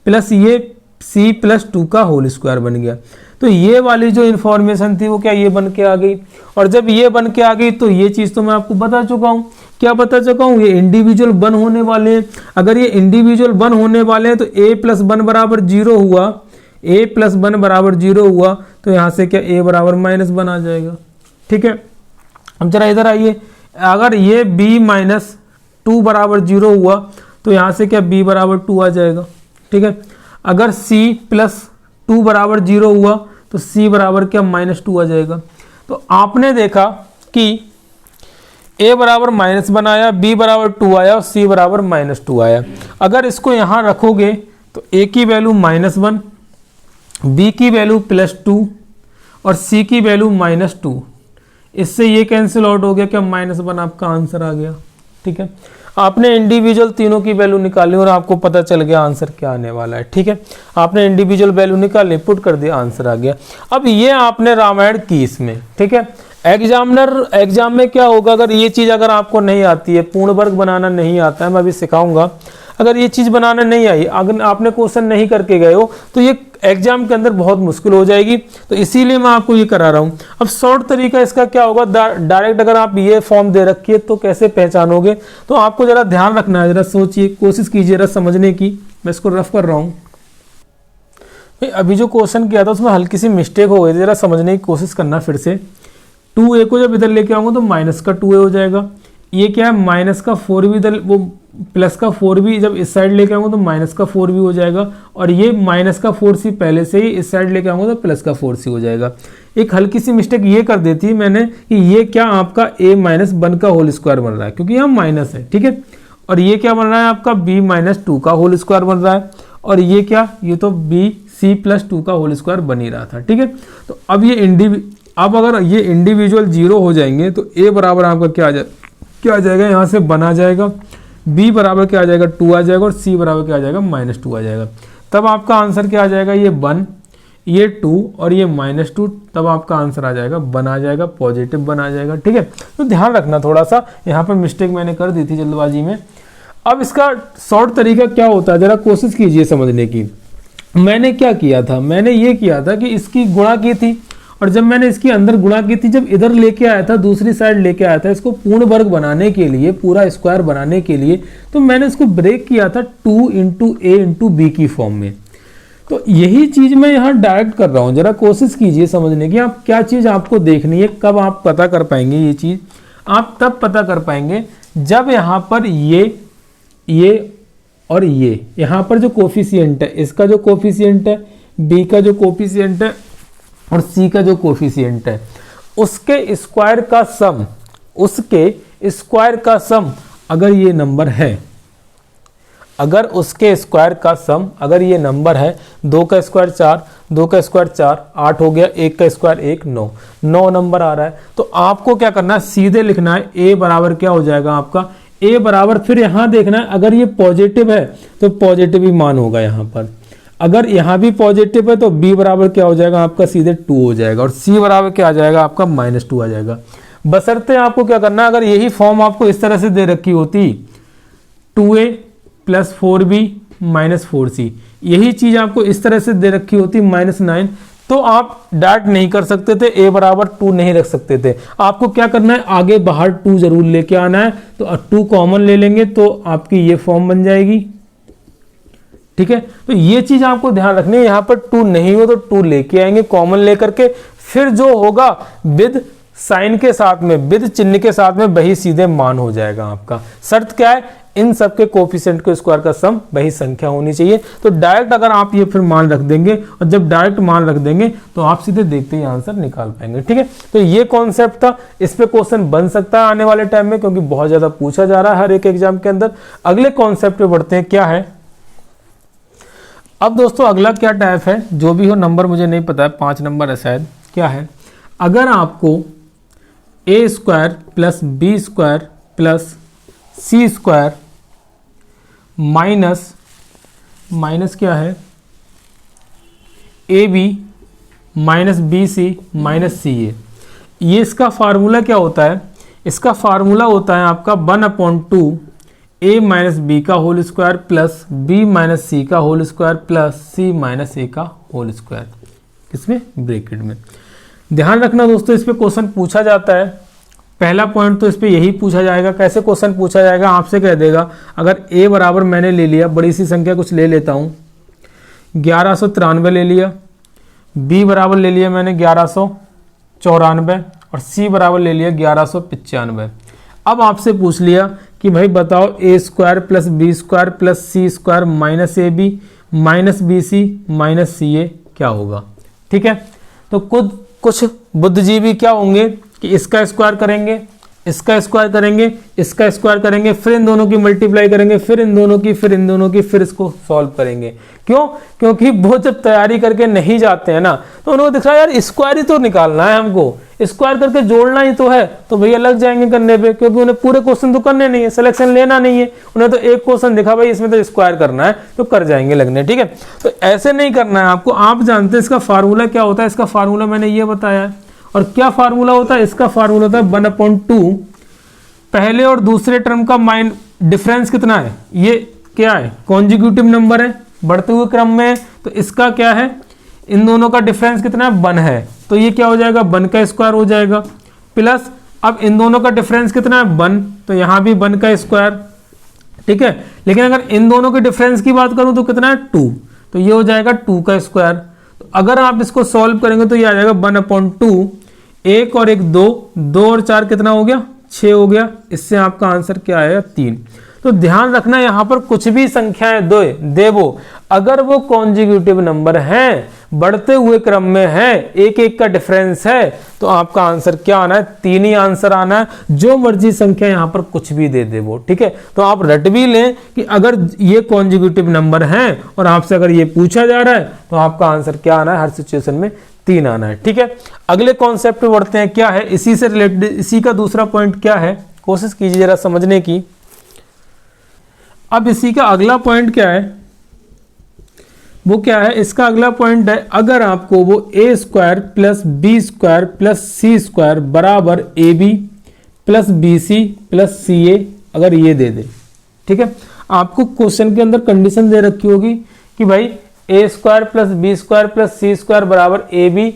प्लस ये c प्लस 2 का होल स्क्वायर बन गया। तो ये वाली जो इंफॉर्मेशन थी वो क्या ये बन के आ गई, और जब ये बन के आ गई तो ये चीज तो मैं आपको बता चुका हूं। क्या बता चुका हूं, ये इंडिविजुअल 1 होने वाले हैं। अगर ये इंडिविजुअल 1 होने वाले हैं तो a प्लस 1 बराबर 0 हुआ, a प्लस 1 बराबर 0 हुआ, तो यहां से क्या a बराबर -1 आ जाएगा। ठीक है, अब जरा इधर आइए, अगर ये b माइनस 2 बराबर 0 हुआ तो यहां से क्या b बराबर 2 आ जाएगा। ठीक है, अगर c प्लस 2 बराबर 0 हुआ तो c बराबर क्या -2 आ जाएगा। तो आपने देखा कि a बराबर -1 आया, b बराबर 2 आया और c बराबर -2 आया। अगर इसको यहाँ रखोगे तो a की वैल्यू -1, b की वैल्यू +2 और c की वैल्यू -2, इससे ये कैंसिल आउट हो गया, क्या -1 आपका आंसर आ गया। ठीक है, आपने इंडिविजुअल तीनों की वैल्यू निकाली और आपको पता चल गया आंसर क्या आने वाला है। ठीक है, आपने इंडिविजुअल वैल्यू निकाली, पुट कर दिया, आंसर आ गया। अब ये आपने रामायण की इसमें। ठीक है, एग्जाम में क्या होगा, अगर ये चीज अगर आपको नहीं आती है, पूर्ण वर्ग बनाना नहीं आता है, मैं अभी सिखाऊंगा, अगर ये चीज बनाना नहीं आई, अगर आपने क्वेश्चन नहीं करके गए हो तो ये एग्जाम के अंदर बहुत मुश्किल हो जाएगी। तो इसीलिए मैं आपको ये करा रहा हूं। अब शॉर्ट तरीका इसका क्या होगा, डायरेक्ट अगर आप ये फॉर्म दे रखिए तो कैसे पहचानोगे, तो आपको जरा ध्यान रखना है, जरा सोचिए, कोशिश कीजिए जरा समझने की। मैं इसको रफ कर रहा हूं। अभी जो क्वेश्चन किया था उसमें हल्की सी मिस्टेक हो गई थी, जरा समझने की कोशिश करना फिर से। 2a को जब इधर लेके आऊंगा तो माइनस का 2a हो जाएगा। ये क्या है, माइनस का 4b इधर, वो प्लस का 4b जब इस साइड लेके आऊंगा तो माइनस का 4b हो जाएगा, और ये माइनस का 4c पहले से ही इस साइड लेके आऊंगा तो प्लस का 4c हो जाएगा। एक हल्की सी मिस्टेक ये कर देती मैंने कि ये क्या आपका a माइनस 1 का होल स्क्वायर बन रहा है, क्योंकि यहाँ माइनस है। ठीक है, और ये क्या बन रहा है आपका b माइनस 2 का होल स्क्वायर बन रहा है, और ये क्या, ये तो b c प्लस 2 का होल स्क्वायर बन ही रहा था। ठीक है, तो अब ये अब अगर ये इंडिविजुअल 0 हो जाएंगे तो a बराबर आपका क्या आ जाएगा, यहाँ से 1 आ जाएगा, b बराबर क्या आ जाएगा 2 आ जाएगा, और c बराबर क्या आ जाएगा -2 आ जाएगा। तब आपका आंसर क्या आ जाएगा, ये 1 ये 2 और ये -2, तब आपका आंसर आ जाएगा 1 आ जाएगा, पॉजिटिव 1 आ जाएगा। ठीक है, तो ध्यान रखना थोड़ा सा, यहाँ पर मिस्टेक मैंने कर दी थी जल्दबाजी में। अब इसका शॉर्ट तरीका क्या होता है, जरा कोशिश कीजिए समझने की। मैंने क्या किया था, मैंने ये किया था कि इसकी गुणा की थी, और जब मैंने इसके अंदर गुणा की थी, जब इधर लेके आया था, दूसरी साइड लेके आया था इसको पूर्ण वर्ग बनाने के लिए, पूरा स्क्वायर बनाने के लिए, तो मैंने इसको ब्रेक किया था 2 × a × b की फॉर्म में। तो यही चीज मैं यहाँ डायरेक्ट कर रहा हूँ, जरा कोशिश कीजिए समझने की। आप क्या चीज आपको देखनी है, कब आप पता कर पाएंगे ये चीज, आप तब पता कर पाएंगे जब यहाँ पर ये और ये यहाँ पर जो कोफिशिएंट है, इसका जो कोफिशिएंट है, b का जो कोफिशिएंट है और c का जो कोफिशिएंट है, उसके स्क्वायर का सम अगर ये नंबर है, अगर उसके स्क्वायर का सम अगर ये नंबर है, 2 का स्क्वायर 4, 2 का स्क्वायर 4 8 हो गया, 1 का स्क्वायर 1 9 नंबर आ रहा है, तो आपको क्या करना है, सीधे लिखना है a बराबर क्या हो जाएगा आपका, a बराबर, फिर यहां देखना है अगर ये पॉजिटिव है तो पॉजिटिव ही मान होगा यहाँ पर, अगर यहाँ भी पॉजिटिव है तो b बराबर क्या हो जाएगा आपका, सीधे 2 हो जाएगा, और c बराबर क्या आ जाएगा आपका -2 आ जाएगा। बशर्ते आपको क्या करना है, अगर यही फॉर्म आपको इस तरह से दे रखी होती 2a + 4b - 4c, यही चीज आपको इस तरह से दे रखी होती -9, तो आप डायरेक्ट नहीं कर सकते थे, a बराबर 2 नहीं रख सकते थे। आपको क्या करना है, आगे बाहर 2 जरूर लेके आना है, तो 2 कॉमन ले लेंगे तो आपकी ये फॉर्म बन जाएगी। ठीक है, तो ये चीज आपको ध्यान रखनी है, यहाँ पर 2 नहीं हो तो 2 लेके आएंगे कॉमन लेकर के, फिर जो होगा विद साइन के साथ में, विद चिन्ह के साथ में वही सीधे मान हो जाएगा आपका। शर्त क्या है, इन सबके कोफिशिएंट के स्क्वायर का सम वही संख्या होनी चाहिए। तो डायरेक्ट अगर आप ये फिर मान रख देंगे, और जब डायरेक्ट मान रख देंगे तो आप सीधे देखते ही आंसर निकाल पाएंगे। ठीक है, तो ये कॉन्सेप्ट था, इस पे क्वेश्चन बन सकता है आने वाले टाइम में, क्योंकि बहुत ज्यादा पूछा जा रहा है हर एक एग्जाम के अंदर। अगले कॉन्सेप्ट पे बढ़ते हैं, क्या है, अब दोस्तों अगला क्या टाइप है, जो भी हो नंबर मुझे नहीं पता है, 5 नंबर है शायद, क्या है, अगर आपको A square plus B square plus C square minus क्या है, A B minus B C minus C A, ये इसका फार्मूला क्या होता है, इसका फार्मूला होता है आपका 1/2 ए माइनस बी का whole square plus B minus C का whole square plus C minus A का होल स्क्वायर, किसमें, ब्रैकेट में। ध्यान रखना दोस्तों, इस पे क्वेश्चन पूछा जाता है, पहला पॉइंट तो इस पे यही पूछा जाएगा। कैसे क्वेश्चन पूछा जाएगा, आपसे कह देगा अगर ए बराबर मैंने ले लिया, बड़ी सी संख्या कुछ ले लेता हूँ, 1193 ले लिया, बी बराबर ले लिया मैंने 1194 और सी बराबर ले लिया 1195। अब आपसे पूछ लिया कि भाई बताओ A square plus B square plus C square minus A B minus B C minus C A क्या होगा। ठीक है, तो कुछ बुद्धिजीवी क्या होंगे कि इसका स्क्वायर करेंगे, इसका स्क्वायर करेंगे, इसका स्क्वायर करेंगे, फिर इन दोनों की मल्टीप्लाई करेंगे, फिर इन दोनों की, फिर इन दोनों की, फिर इसको सॉल्व करेंगे। क्यों? क्योंकि वो जब तैयारी करके नहीं जाते हैं ना, तो उनको दिख रहा है यार स्क्वायर ही तो निकालना है, हमको स्क्वायर करके जोड़ना ही तो है, तो भैया लग जाएंगे करने पे, क्योंकि उन्हें पूरे क्वेश्चन तो करने नहीं है, सिलेक्शन लेना नहीं है, उन्हें तो एक क्वेश्चन दिखा भाई इसमें तो स्क्वायर करना है, तो कर जाएंगे लगने। ठीक है, तो ऐसे नहीं करना है आपको। आप जानते हैं इसका फार्मूला क्या होता है, इसका फार्मूला मैंने ये बताया है। और क्या फार्मूला होता है, इसका फार्मूला होता है 1/2 पहले और दूसरे टर्म का डिफरेंस कितना है, ये क्या है, कॉन्जिक्यूटिव नंबर है, बढ़ते हुए क्रम में है, तो इसका क्या है, इन दोनों का डिफरेंस कितना है, 1 है, तो ये क्या हो जाएगा, 1 का स्क्वायर हो जाएगा, प्लस अब इन दोनों का डिफरेंस कितना है, 1, तो यहां भी 1 का स्क्वायर। ठीक है, लेकिन अगर इन दोनों के डिफरेंस की बात करूं तो कितना है, 2, तो ये हो जाएगा 2 का स्क्वायर। तो अगर आप इसको सॉल्व करेंगे तो ये आ जाएगा 1/2, 1 और 1 2, 2 और 4 कितना हो गया, 6 हो गया। इससे आपका आंसर क्या आएगा, 3। तो ध्यान रखना यहां पर कुछ भी संख्याएं देवो, अगर वो कॉन्जिक्यूटिव नंबर हैं, बढ़ते हुए क्रम में है, एक एक का डिफरेंस है, तो आपका आंसर क्या आना है, 3 ही आंसर आना है। जो मर्जी संख्या यहां पर कुछ भी दे दे वो। ठीक है, तो आप रट भी लें कि अगर ये कॉन्जिक्यूटिव नंबर हैं और आपसे अगर ये पूछा जा रहा है तो आपका आंसर क्या आना है, हर सिचुएशन में 3 आना है। ठीक है, अगले कॉन्सेप्ट पे बढ़ते हैं। क्या है इसी से रिलेटेड, इसी का दूसरा पॉइंट क्या है, कोशिश कीजिए जरा समझने की। अब इसी का अगला पॉइंट क्या है, वो क्या है, इसका अगला पॉइंट है अगर आपको वो A square plus B square plus C square बराबर A B plus B C plus C A अगर ये दे दे। ठीक है, आपको क्वेश्चन के अंदर कंडीशन दे रखी होगी कि भाई A square plus B square plus C square बराबर A B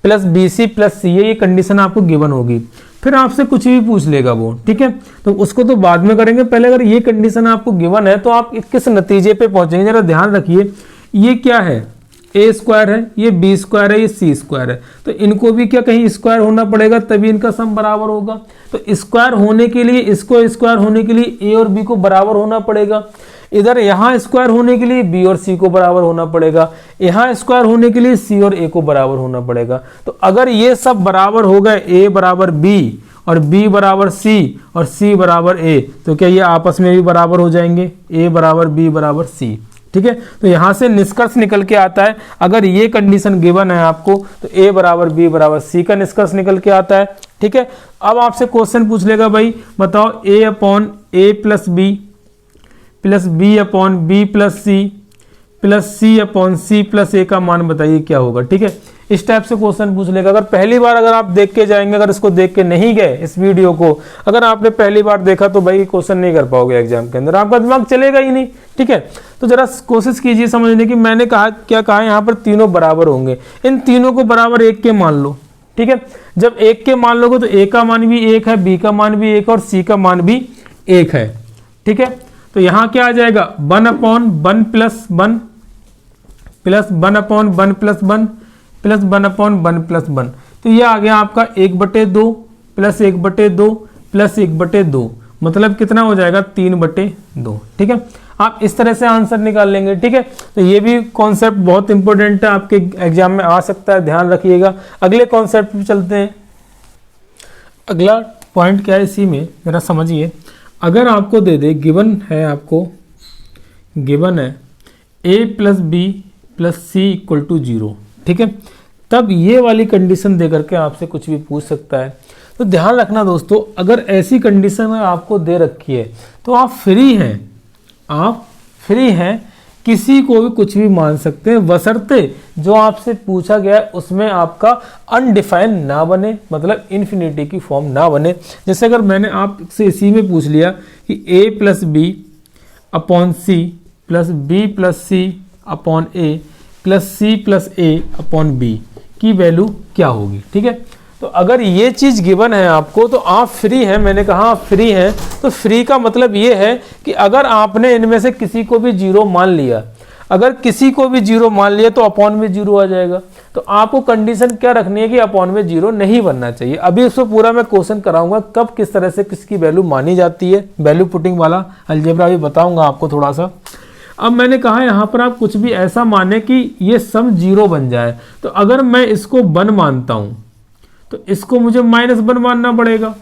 plus B C plus C A, ये कंडीशन आपको गिवन होगी। फिर आपसे कुछ भी पूछ लेगा वो। ठीक है, तो उसको तो बाद में करेंगे, पहले अगर ये कंडीशन आपको गिवन है तो आप किस नतीजे पे पहुंचेंगे, जरा ध्यान रखिए। ये क्या है, ए स्क्वायर है, ये बी स्क्वायर है, ये सी स्क्वायर है, तो इनको भी क्या कहीं स्क्वायर होना पड़ेगा तभी इनका सम बराबर होगा। तो स्क्वायर होने के लिए, इसको स्क्वायर होने के लिए ए और बी को बराबर होना पड़ेगा, इधर यहां स्क्वायर होने के लिए बी और सी को बराबर होना पड़ेगा, यहां स्क्वायर होने के लिए सी और ए को बराबर होना पड़ेगा। तो अगर ये सब बराबर हो गए, ए बराबर बी और बी बराबर सी और सी बराबर ए, तो क्या ये आपस में भी बराबर हो जाएंगे, ए बराबर बी बराबर सी। ठीक है, तो यहां से निष्कर्ष निकल के आता है, अगर ये कंडीशन गिवन है आपको तो ए बराबर बी बराबर सी का निष्कर्ष निकल के आता है। ठीक है, अब आपसे क्वेश्चन पूछ लेगा भाई बताओ A upon A plus B upon B plus C upon C plus A का मान बताइए क्या होगा। ठीक है, इस टाइप से क्वेश्चन पूछ लेगा। अगर पहली बार अगर आप देख के जाएंगे, अगर इसको देख के नहीं गए इस वीडियो को, अगर आपने पहली बार देखा तो भाई क्वेश्चन नहीं कर पाओगे एग्जाम के अंदर, आपका दिमाग चलेगा ही नहीं। ठीक है, तो जरा कोशिश कीजिए समझने की। मैंने कहा क्या कहा, यहाँ पर तीनों बराबर होंगे, इन तीनों को बराबर एक के मान लो। ठीक है, जब एक के मान लोगे तो ए का मान भी एक है, बी का मान भी एक और सी का मान भी एक है। ठीक है, तो यहां क्या आ जाएगा, 1/1 plus 1 plus 1/1 plus 1 plus 1/1 plus 1, तो ये आ गया आपका 1/2 प्लस 1/2 प्लस 1/2, मतलब कितना हो जाएगा 3/2। ठीक है, आप इस तरह से आंसर निकाल लेंगे। ठीक है, तो ये भी कॉन्सेप्ट बहुत इंपॉर्टेंट है, आपके एग्जाम में आ सकता है, ध्यान रखिएगा। अगले कॉन्सेप्ट पे चलते हैं। अगला पॉइंट क्या है इसी में, जरा समझिए। अगर आपको दे दे, गिवन है, आपको गिवन है A plus B plus C equal to 0, ठीक है। तब ये वाली कंडीशन दे करके आपसे कुछ भी पूछ सकता है। तो ध्यान रखना दोस्तों, अगर ऐसी कंडीशन आपको दे रखी है तो आप फ्री हैं, किसी को भी कुछ भी मान सकते हैं, बशर्ते जो आपसे पूछा गया है उसमें आपका अनडिफाइन ना बने, मतलब इन्फिनिटी की फॉर्म ना बने। जैसे अगर मैंने आपसे इसी में पूछ लिया कि a plus B upon C plus B plus C upon A plus c plus a upon b की वैल्यू क्या होगी, ठीक है। तो अगर ये चीज़ गिवन है आपको तो आप फ्री हैं, मैंने कहा आप फ्री हैं, तो फ्री का मतलब ये है कि अगर आपने इनमें से किसी को भी 0 मान लिया, अगर किसी को भी 0 मान लिया तो अपॉन में 0 आ जाएगा। तो आपको कंडीशन क्या रखनी है कि अपॉन में 0 नहीं बनना चाहिए। अभी इसको पूरा मैं क्वेश्चन कराऊंगा कब किस तरह से किसकी वैल्यू मानी जाती है, वैल्यू पुटिंग वाला अलजेब्रा भी बताऊंगा आपको थोड़ा सा। अब मैंने कहा यहाँ पर आप कुछ भी ऐसा माने कि ये सम 0 बन जाए। तो अगर मैं इसको 1 मानता हूं तो इसको मुझे -1 मानना पड़ेगा।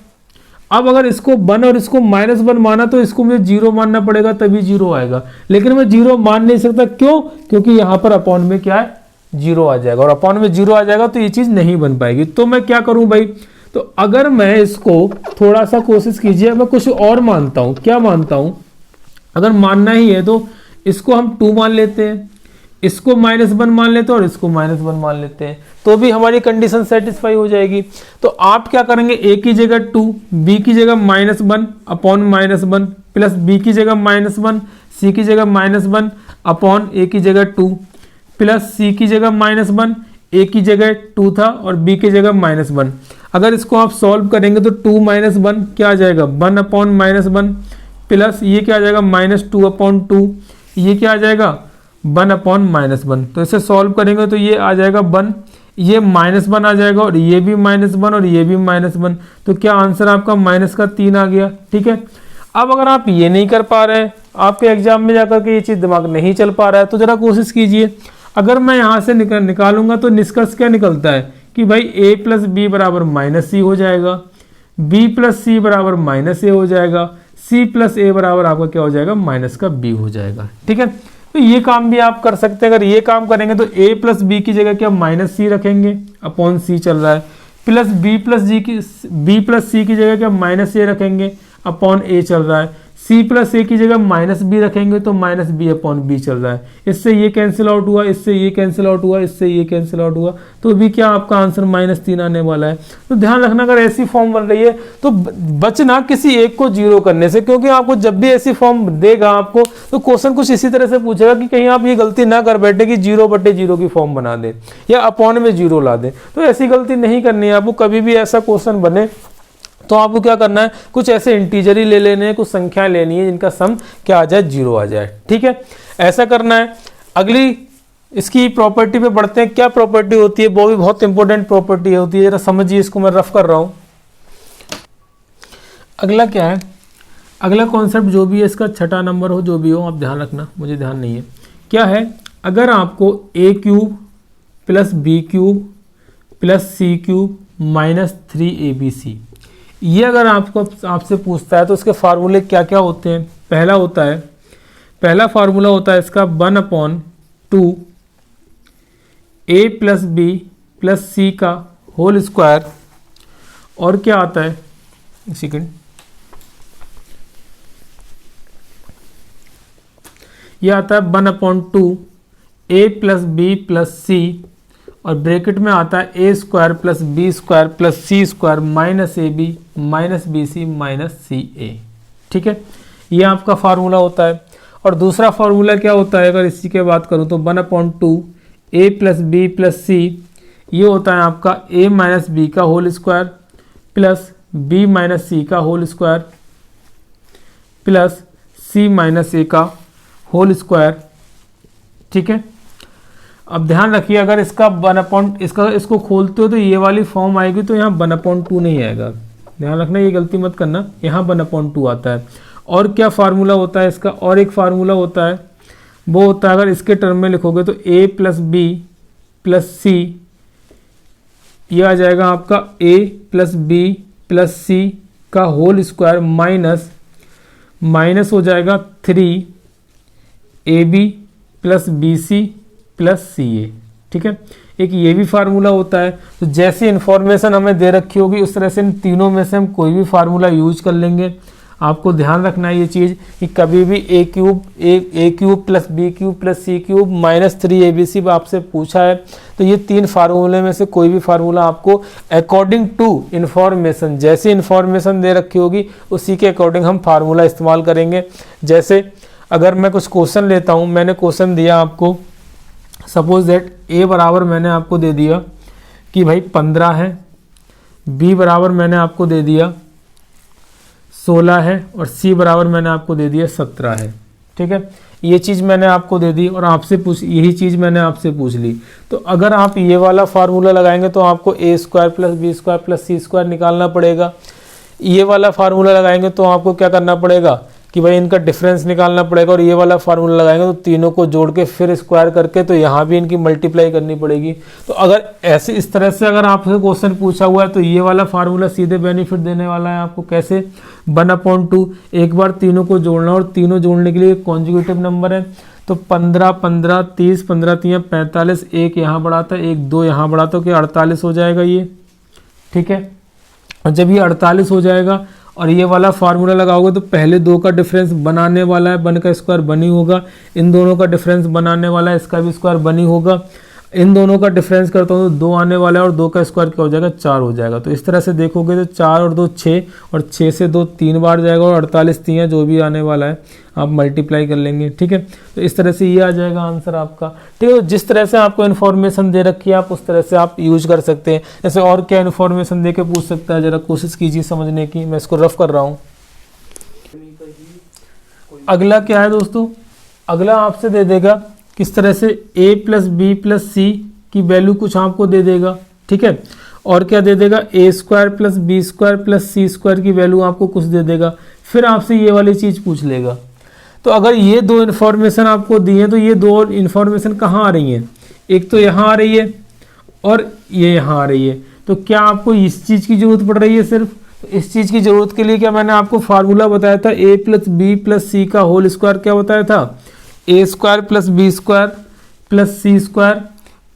अब अगर इसको 1 और इसको -1 माना तो इसको मुझे 0 मानना पड़ेगा, तभी 0 आएगा। लेकिन मैं 0 मान नहीं सकता, क्यों? क्योंकि यहाँ पर अपॉन में क्या है, 0 आ जाएगा, और अपॉन में 0 आ जाएगा तो ये चीज़ नहीं बन पाएगी। तो मैं क्या करूँ भाई, तो अगर मैं इसको थोड़ा सा कोशिश कीजिए, मैं कुछ और मानता हूँ। क्या मानता हूँ? अगर मानना ही है तो इसको हम 2 मान लेते हैं, इसको -1 मान लेते हैं और इसको -1 मान लेते हैं, तो भी हमारी कंडीशन सेटिस्फाई हो जाएगी। तो आप क्या करेंगे, a की जगह 2, b की जगह -1 अपॉन -1 प्लस b की जगह -1, c की जगह -1 अपॉन a की जगह 2 प्लस c की जगह -1, a की जगह 2 था और b की जगह -1। अगर इसको आप सॉल्व करेंगे तो 2 - 1 क्या आ जाएगा, 1 अपॉन -1 प्लस ये क्या आ जाएगा, -2 अपॉन 2, ये क्या आ जाएगा 1 अपॉन -1। तो इसे सॉल्व करेंगे तो ये आ जाएगा 1, ये -1 आ जाएगा और ये भी -1 और ये भी -1। तो क्या आंसर आपका -3 आ गया, ठीक है। अब अगर आप ये नहीं कर पा रहे हैं, आपके एग्जाम में जाकर के ये चीज़ दिमाग नहीं चल पा रहा है, तो ज़रा कोशिश कीजिए। अगर मैं यहाँ से निकालूंगा तो निष्कर्ष क्या निकलता है कि भाई a प्लस बी बराबर -c हो जाएगा, b प्लस सी बराबर -a हो जाएगा, c प्लस a बराबर आपका क्या हो जाएगा, -b हो जाएगा, ठीक है। तो ये काम भी आप कर सकते हैं। अगर ये काम करेंगे तो a प्लस बी की जगह क्या -c रखेंगे, अपॉन c चल रहा है, प्लस b प्लस c की जगह क्या -a रखेंगे, अपॉन a चल रहा है, c प्लस a की जगह -b रखेंगे तो -b अपॉन b चल रहा है। इससे ये कैंसिल आउट हुआ, इससे ये कैंसिल आउट हुआ, इससे ये कैंसिल आउट हुआ, तो भी क्या आपका आंसर -3 आने वाला है। तो ध्यान रखना, अगर ऐसी फॉर्म बन रही है तो बचना किसी एक को 0 करने से, क्योंकि आपको जब भी ऐसी फॉर्म देगा आपको तो क्वेश्चन कुछ इसी तरह से पूछेगा कि कहीं आप ये गलती ना कर बैठे कि 0/0 की फॉर्म बना दे या अपॉन में 0 ला दे। तो ऐसी गलती नहीं करनी है आपको। कभी भी ऐसा क्वेश्चन बने तो आपको क्या करना है, कुछ ऐसे इंटीजर ही ले लेने हैं, कुछ संख्या लेनी है जिनका सम क्या आ जाए, 0 आ जाए, ठीक है। ऐसा करना है। अगली इसकी प्रॉपर्टी पे बढ़ते हैं। क्या प्रॉपर्टी होती है, वो भी बहुत इंपॉर्टेंट प्रॉपर्टी होती है, जरा समझिए इसको, मैं रफ कर रहा हूँ। अगला क्या है, अगला कॉन्सेप्ट जो भी है इसका 6ठा नंबर हो, जो भी हो, आप ध्यान रखना, मुझे ध्यान नहीं है। क्या है, अगर आपको a³ plus b³ plus c³ -3abc, ये अगर आपसे पूछता है तो इसके फार्मूले क्या क्या होते हैं। पहला फार्मूला होता है इसका 1/2 a plus B plus C का होल स्क्वायर, और क्या आता है, सेकंड, ये आता है 1/2 a प्लस बी प्लस सी, और ब्रैकेट में आता है a² plus b² plus c² -ab -bc -ca, ठीक है। ये आपका फार्मूला होता है। और दूसरा फार्मूला क्या होता है, अगर इसी के बात करूँ तो 1/2 a plus B plus C, ये होता है आपका a माइनस बी का whole square plus b minus C का होल स्क्वायर प्लस c माइनस a का होल स्क्वायर, ठीक है। अब ध्यान रखिए, अगर इसका इसको खोलते हो तो ये वाली फॉर्म आएगी, तो यहाँ 1/2 नहीं आएगा। ध्यान रखना, ये गलती मत करना, यहाँ 1/2 आता है। और क्या फार्मूला होता है इसका, और एक फार्मूला होता है, वो होता है, अगर इसके टर्म में लिखोगे तो a plus B plus C, ये आ जाएगा आपका a plus B plus C का होल स्क्वायर माइनस हो जाएगा 3ab plus B C plus C A. ठीक है, एक ये भी फार्मूला होता है। तो जैसी इन्फॉर्मेशन हमें दे रखी होगी उस तरह से इन तीनों में से हम कोई भी फार्मूला यूज कर लेंगे। आपको ध्यान रखना है ये चीज़ कि कभी भी A cube plus B cube plus C cube minus 3abc आपसे पूछा है तो ये तीन फार्मूले में से कोई भी फार्मूला आपको अकॉर्डिंग टू इन्फॉर्मेशन, जैसी इन्फॉर्मेशन दे रखी होगी उसी के अकॉर्डिंग हम फार्मूला इस्तेमाल करेंगे। जैसे अगर मैं कुछ क्वेश्चन लेता हूँ, मैंने क्वेश्चन दिया आपको, सपोज दैट ए बराबर मैंने आपको दे दिया कि भाई 15 है, बी बराबर मैंने आपको दे दिया 16 है और सी बराबर मैंने आपको दे दिया 17 है। ठीक है, ये चीज़ मैंने आपको दे दी और आपसे यही चीज़ मैंने आपसे पूछ ली। तो अगर आप ये वाला फार्मूला लगाएंगे तो आपको A square plus B square plus C square निकालना पड़ेगा। ये वाला फार्मूला लगाएंगे तो आपको क्या करना पड़ेगा कि भाई इनका डिफरेंस निकालना पड़ेगा, और ये वाला फार्मूला लगाएंगे तो तीनों को जोड़ के फिर स्क्वायर करके तो यहाँ भी इनकी मल्टीप्लाई करनी पड़ेगी। तो अगर ऐसे इस तरह से अगर आपसे क्वेश्चन पूछा हुआ है तो ये वाला फार्मूला सीधे बेनिफिट देने वाला है आपको। कैसे? 1/2, एक बार तीनों को जोड़ना, और तीनों जोड़ने के लिए कॉन्जुगेटिव नंबर है तो 15 15 30 15 3 45, एक यहाँ बढ़ाता है, एक 2 यहाँ बढ़ाता है, कि 48 हो जाएगा ये। ठीक है, और जब ये 48 हो जाएगा और ये वाला फार्मूला लगाओगे तो पहले 2 का डिफरेंस बनाने वाला है, 1 का स्क्वायर बनी होगा, इन दोनों का डिफरेंस बनाने वाला है, इसका भी स्क्वायर बनी होगा, इन दोनों का डिफरेंस करता हूँ तो 2 आने वाला है और 2 का स्क्वायर क्या हो जाएगा 4 हो जाएगा। तो इस तरह से देखोगे तो 4 और 2 6 और 6 से 2 3 बार जाएगा और 48 3 जो भी आने वाला है आप मल्टीप्लाई कर लेंगे। ठीक है, तो इस तरह से ये आ जाएगा आंसर आपका। ठीक है, तो जिस तरह से आपको इन्फॉर्मेशन दे रखी है आप उस तरह से आप यूज कर सकते हैं। जैसे और क्या इन्फॉर्मेशन दे के पूछ सकता है, जरा कोशिश कीजिए समझने की। मैं इसको रफ कर रहा हूँ। अगला क्या है दोस्तों, अगला आपसे दे देगा किस तरह से a प्लस बी प्लस सी की वैल्यू कुछ आपको दे देगा। ठीक है, और क्या दे देगा, A square plus B square plus C square की वैल्यू आपको कुछ दे देगा। फिर आपसे ये वाली चीज़ पूछ लेगा। तो अगर ये 2 इन्फॉर्मेशन आपको दी है तो ये 2 इन्फॉर्मेशन कहाँ आ रही हैं, एक तो यहाँ आ रही है और ये यहाँ आ रही है। तो क्या आपको इस चीज़ की ज़रूरत पड़ रही है सिर्फ? तो इस चीज़ की ज़रूरत के लिए क्या मैंने आपको फार्मूला बताया था, a plus B plus C का होल स्क्वायर क्या बताया था, A square plus B square plus C square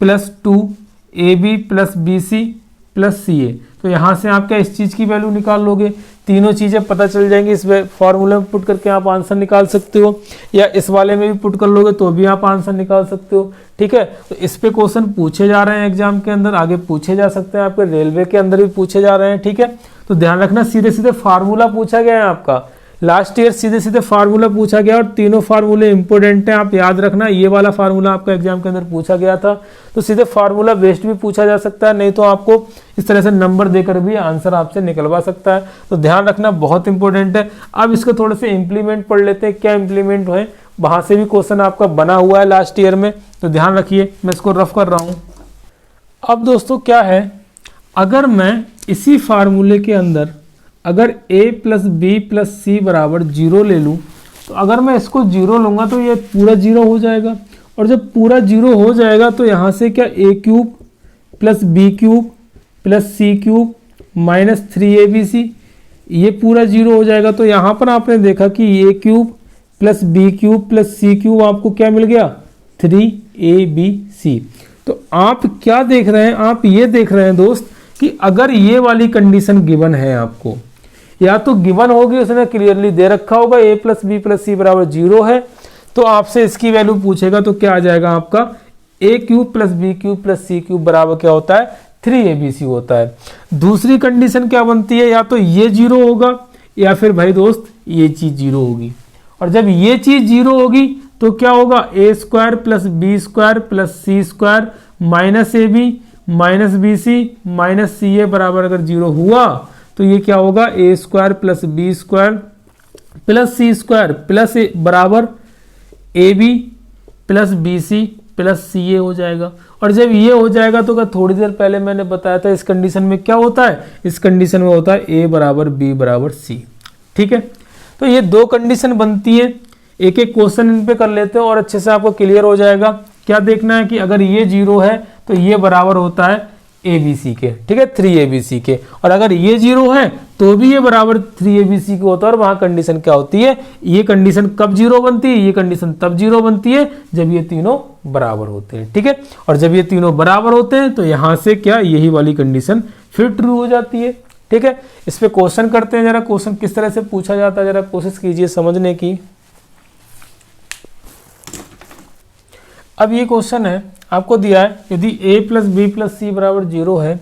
plus 2ab plus B C plus C A. तो यहाँ से आप क्या इस चीज़ की वैल्यू निकाल लोगे, तीनों चीज़ें पता चल जाएंगी। इस फॉर्मूले में पुट करके आप आंसर निकाल सकते हो, या इस वाले में भी पुट कर लोगे तो भी आप आंसर निकाल सकते हो। ठीक है, तो इस पे क्वेश्चन पूछे जा रहे हैं एग्जाम के अंदर, आगे पूछे जा सकते हैं, आपके रेलवे के अंदर भी पूछे जा रहे हैं। ठीक है, तो ध्यान रखना सीधे सीधे फार्मूला पूछा गया है आपका। लास्ट ईयर सीधे सीधे फार्मूला पूछा गया और तीनों फार्मूले इंपॉर्टेंट हैं, आप याद रखना। ये वाला फार्मूला आपका एग्जाम के अंदर पूछा गया था, तो सीधे फार्मूला बेस्ड भी पूछा जा सकता है, नहीं तो आपको इस तरह से नंबर देकर भी आंसर आपसे निकलवा सकता है। तो ध्यान रखना, बहुत इंपॉर्टेंट है। अब इसको थोड़े से इंप्लीमेंट पढ़ लेते हैं, क्या इंप्लीमेंट है, वहां से भी क्वेश्चन आपका बना हुआ है लास्ट ईयर में, तो ध्यान रखिए। मैं इसको रफ कर रहा हूँ। अब दोस्तों क्या है, अगर मैं इसी फार्मूले के अंदर अगर a plus B plus c बराबर 0 ले लूँ, तो अगर मैं इसको 0 लूँगा तो ये पूरा 0 हो जाएगा, और जब पूरा 0 हो जाएगा तो यहाँ से क्या a cube plus B cube plus C cube minus 3abc ये पूरा 0 हो जाएगा। तो यहाँ पर आपने देखा कि a cube plus B cube plus C cube आपको क्या मिल गया, 3abc। तो आप क्या देख रहे हैं, आप ये देख रहे हैं दोस्त कि अगर ये वाली कंडीशन गिवन है आपको, या तो गिवन होगी, उसने क्लियरली दे रखा होगा a plus B plus c बराबर 0 है, तो आपसे इसकी वैल्यू पूछेगा तो क्या आ जाएगा आपका, a cube plus B cube plus C cube बराबर क्या होता है, 3abc होता है। दूसरी कंडीशन क्या बनती है, या तो ये 0 होगा या फिर भाई दोस्त ये चीज 0 होगी, और जब ये चीज 0 होगी तो क्या होगा, a square plus B square plus C square minus A B minus B C minus C A बराबर अगर 0 हुआ तो ये क्या होगा, a square plus B square plus C square plus A बराबर A B plus B C plus C A हो जाएगा। और जब ये हो जाएगा तो क्या थोड़ी देर पहले मैंने बताया था इस कंडीशन में क्या होता है, इस कंडीशन में होता है a बराबर b बराबर c। ठीक है, तो ये 2 कंडीशन बनती है, एक एक क्वेश्चन इन पे कर लेते हैं और अच्छे से आपको क्लियर हो जाएगा। क्या देखना है कि अगर ये 0 है तो ये बराबर होता है ABC के, ठीक है, 3ABC के। और अगर ये 0 है तो भी ये बराबर 3ABC के होता है। और वहां कंडीशन क्या होती है, ये कंडीशन कब 0 बनती है, ये कंडीशन तब 0 बनती है जब ये तीनों बराबर होते हैं, ठीक है। और जब ये तीनों बराबर होते हैं तो यहां से क्या, यही वाली कंडीशन फिर ट्रू हो जाती है, ठीक है। इस पे क्वेश्चन करते हैं जरा, क्वेश्चन किस तरह से पूछा जाता है जरा कोशिश कीजिए समझने की। अब ये क्वेश्चन है, आपको दिया है यदि a plus B plus c बराबर 0 है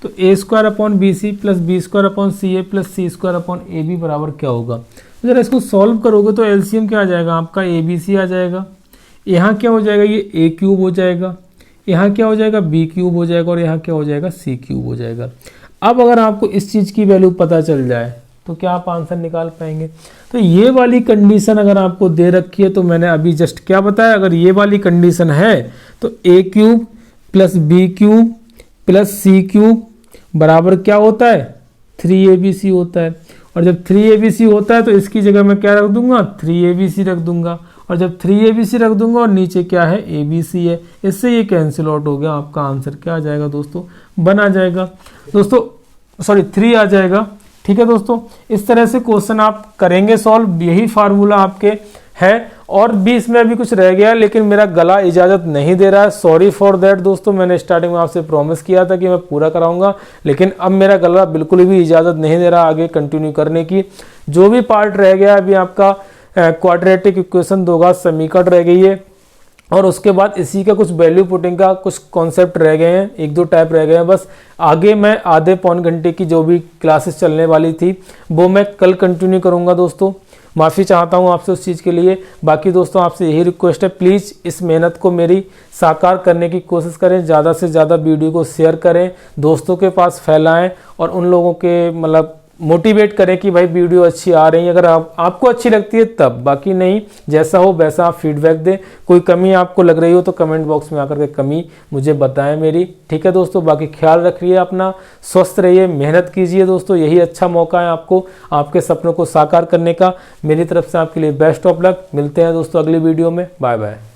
तो a square upon b C plus B square upon c a plus C square upon a b बराबर क्या होगा। तो जरा इसको सॉल्व करोगे तो एलसीएम क्या आ जाएगा आपका, ए बी सी आ जाएगा। यहाँ क्या हो जाएगा, ये ए क्यूब हो जाएगा, यहाँ क्या हो जाएगा, बी क्यूब हो जाएगा, और यहाँ क्या हो जाएगा, सी क्यूब हो जाएगा। अब अगर आपको इस चीज़ की वैल्यू पता चल जाए तो क्या आप आंसर निकाल पाएंगे। तो ये वाली कंडीशन अगर आपको दे रखी है तो मैंने अभी जस्ट क्या बताया, अगर ये वाली कंडीशन है तो A cube plus B cube plus C cube बराबर क्या होता है, 3ABC होता है। और जब 3ABC होता है तो इसकी जगह मैं क्या रख दूंगा, 3ABC रख दूंगा। और जब 3ABC रख दूंगा और नीचे क्या है, ABC है, इससे ये कैंसिल आउट हो गया। आपका आंसर क्या आ जाएगा दोस्तों, 1 आ जाएगा दोस्तों, सॉरी 3 आ जाएगा, ठीक है दोस्तों। इस तरह से क्वेश्चन आप करेंगे सॉल्व, यही फार्मूला आपके है। और भी इसमें अभी कुछ रह गया लेकिन मेरा गला इजाज़त नहीं दे रहा है, सॉरी फॉर दैट दोस्तों। मैंने स्टार्टिंग में आपसे प्रॉमिस किया था कि मैं पूरा कराऊंगा, लेकिन अब मेरा गला बिल्कुल भी इजाज़त नहीं दे रहा आगे कंटिन्यू करने की। जो भी पार्ट रह गया अभी आपका क्वाड्रेटिक इक्वेशन, दो घात समीकरण रह गई है, और उसके बाद इसी का कुछ वैल्यू पुटिंग का कुछ कॉन्सेप्ट रह गए हैं, 1-2 टाइप रह गए हैं बस। आगे मैं आधे पौन घंटे की जो भी क्लासेस चलने वाली थी वो मैं कल कंटिन्यू करूंगा दोस्तों। माफ़ी चाहता हूं आपसे उस चीज़ के लिए। बाकी दोस्तों आपसे यही रिक्वेस्ट है, प्लीज़ इस मेहनत को मेरी साकार करने की कोशिश करें, ज़्यादा से ज़्यादा वीडियो को शेयर करें, दोस्तों के पास फैलाएं और उन लोगों के मतलब मोटिवेट करें कि भाई वीडियो अच्छी आ रही है। अगर आपको अच्छी लगती है तब, बाकी नहीं, जैसा हो वैसा आप फीडबैक दें। कोई कमी आपको लग रही हो तो कमेंट बॉक्स में आकर के कमी मुझे बताएं मेरी, ठीक है दोस्तों। बाकी ख्याल रखिए अपना, स्वस्थ रहिए, मेहनत कीजिए दोस्तों, यही अच्छा मौका है आपको आपके सपनों को साकार करने का। मेरी तरफ से आपके लिए बेस्ट ऑफ लक। मिलते हैं दोस्तों अगली वीडियो में, बाय बाय।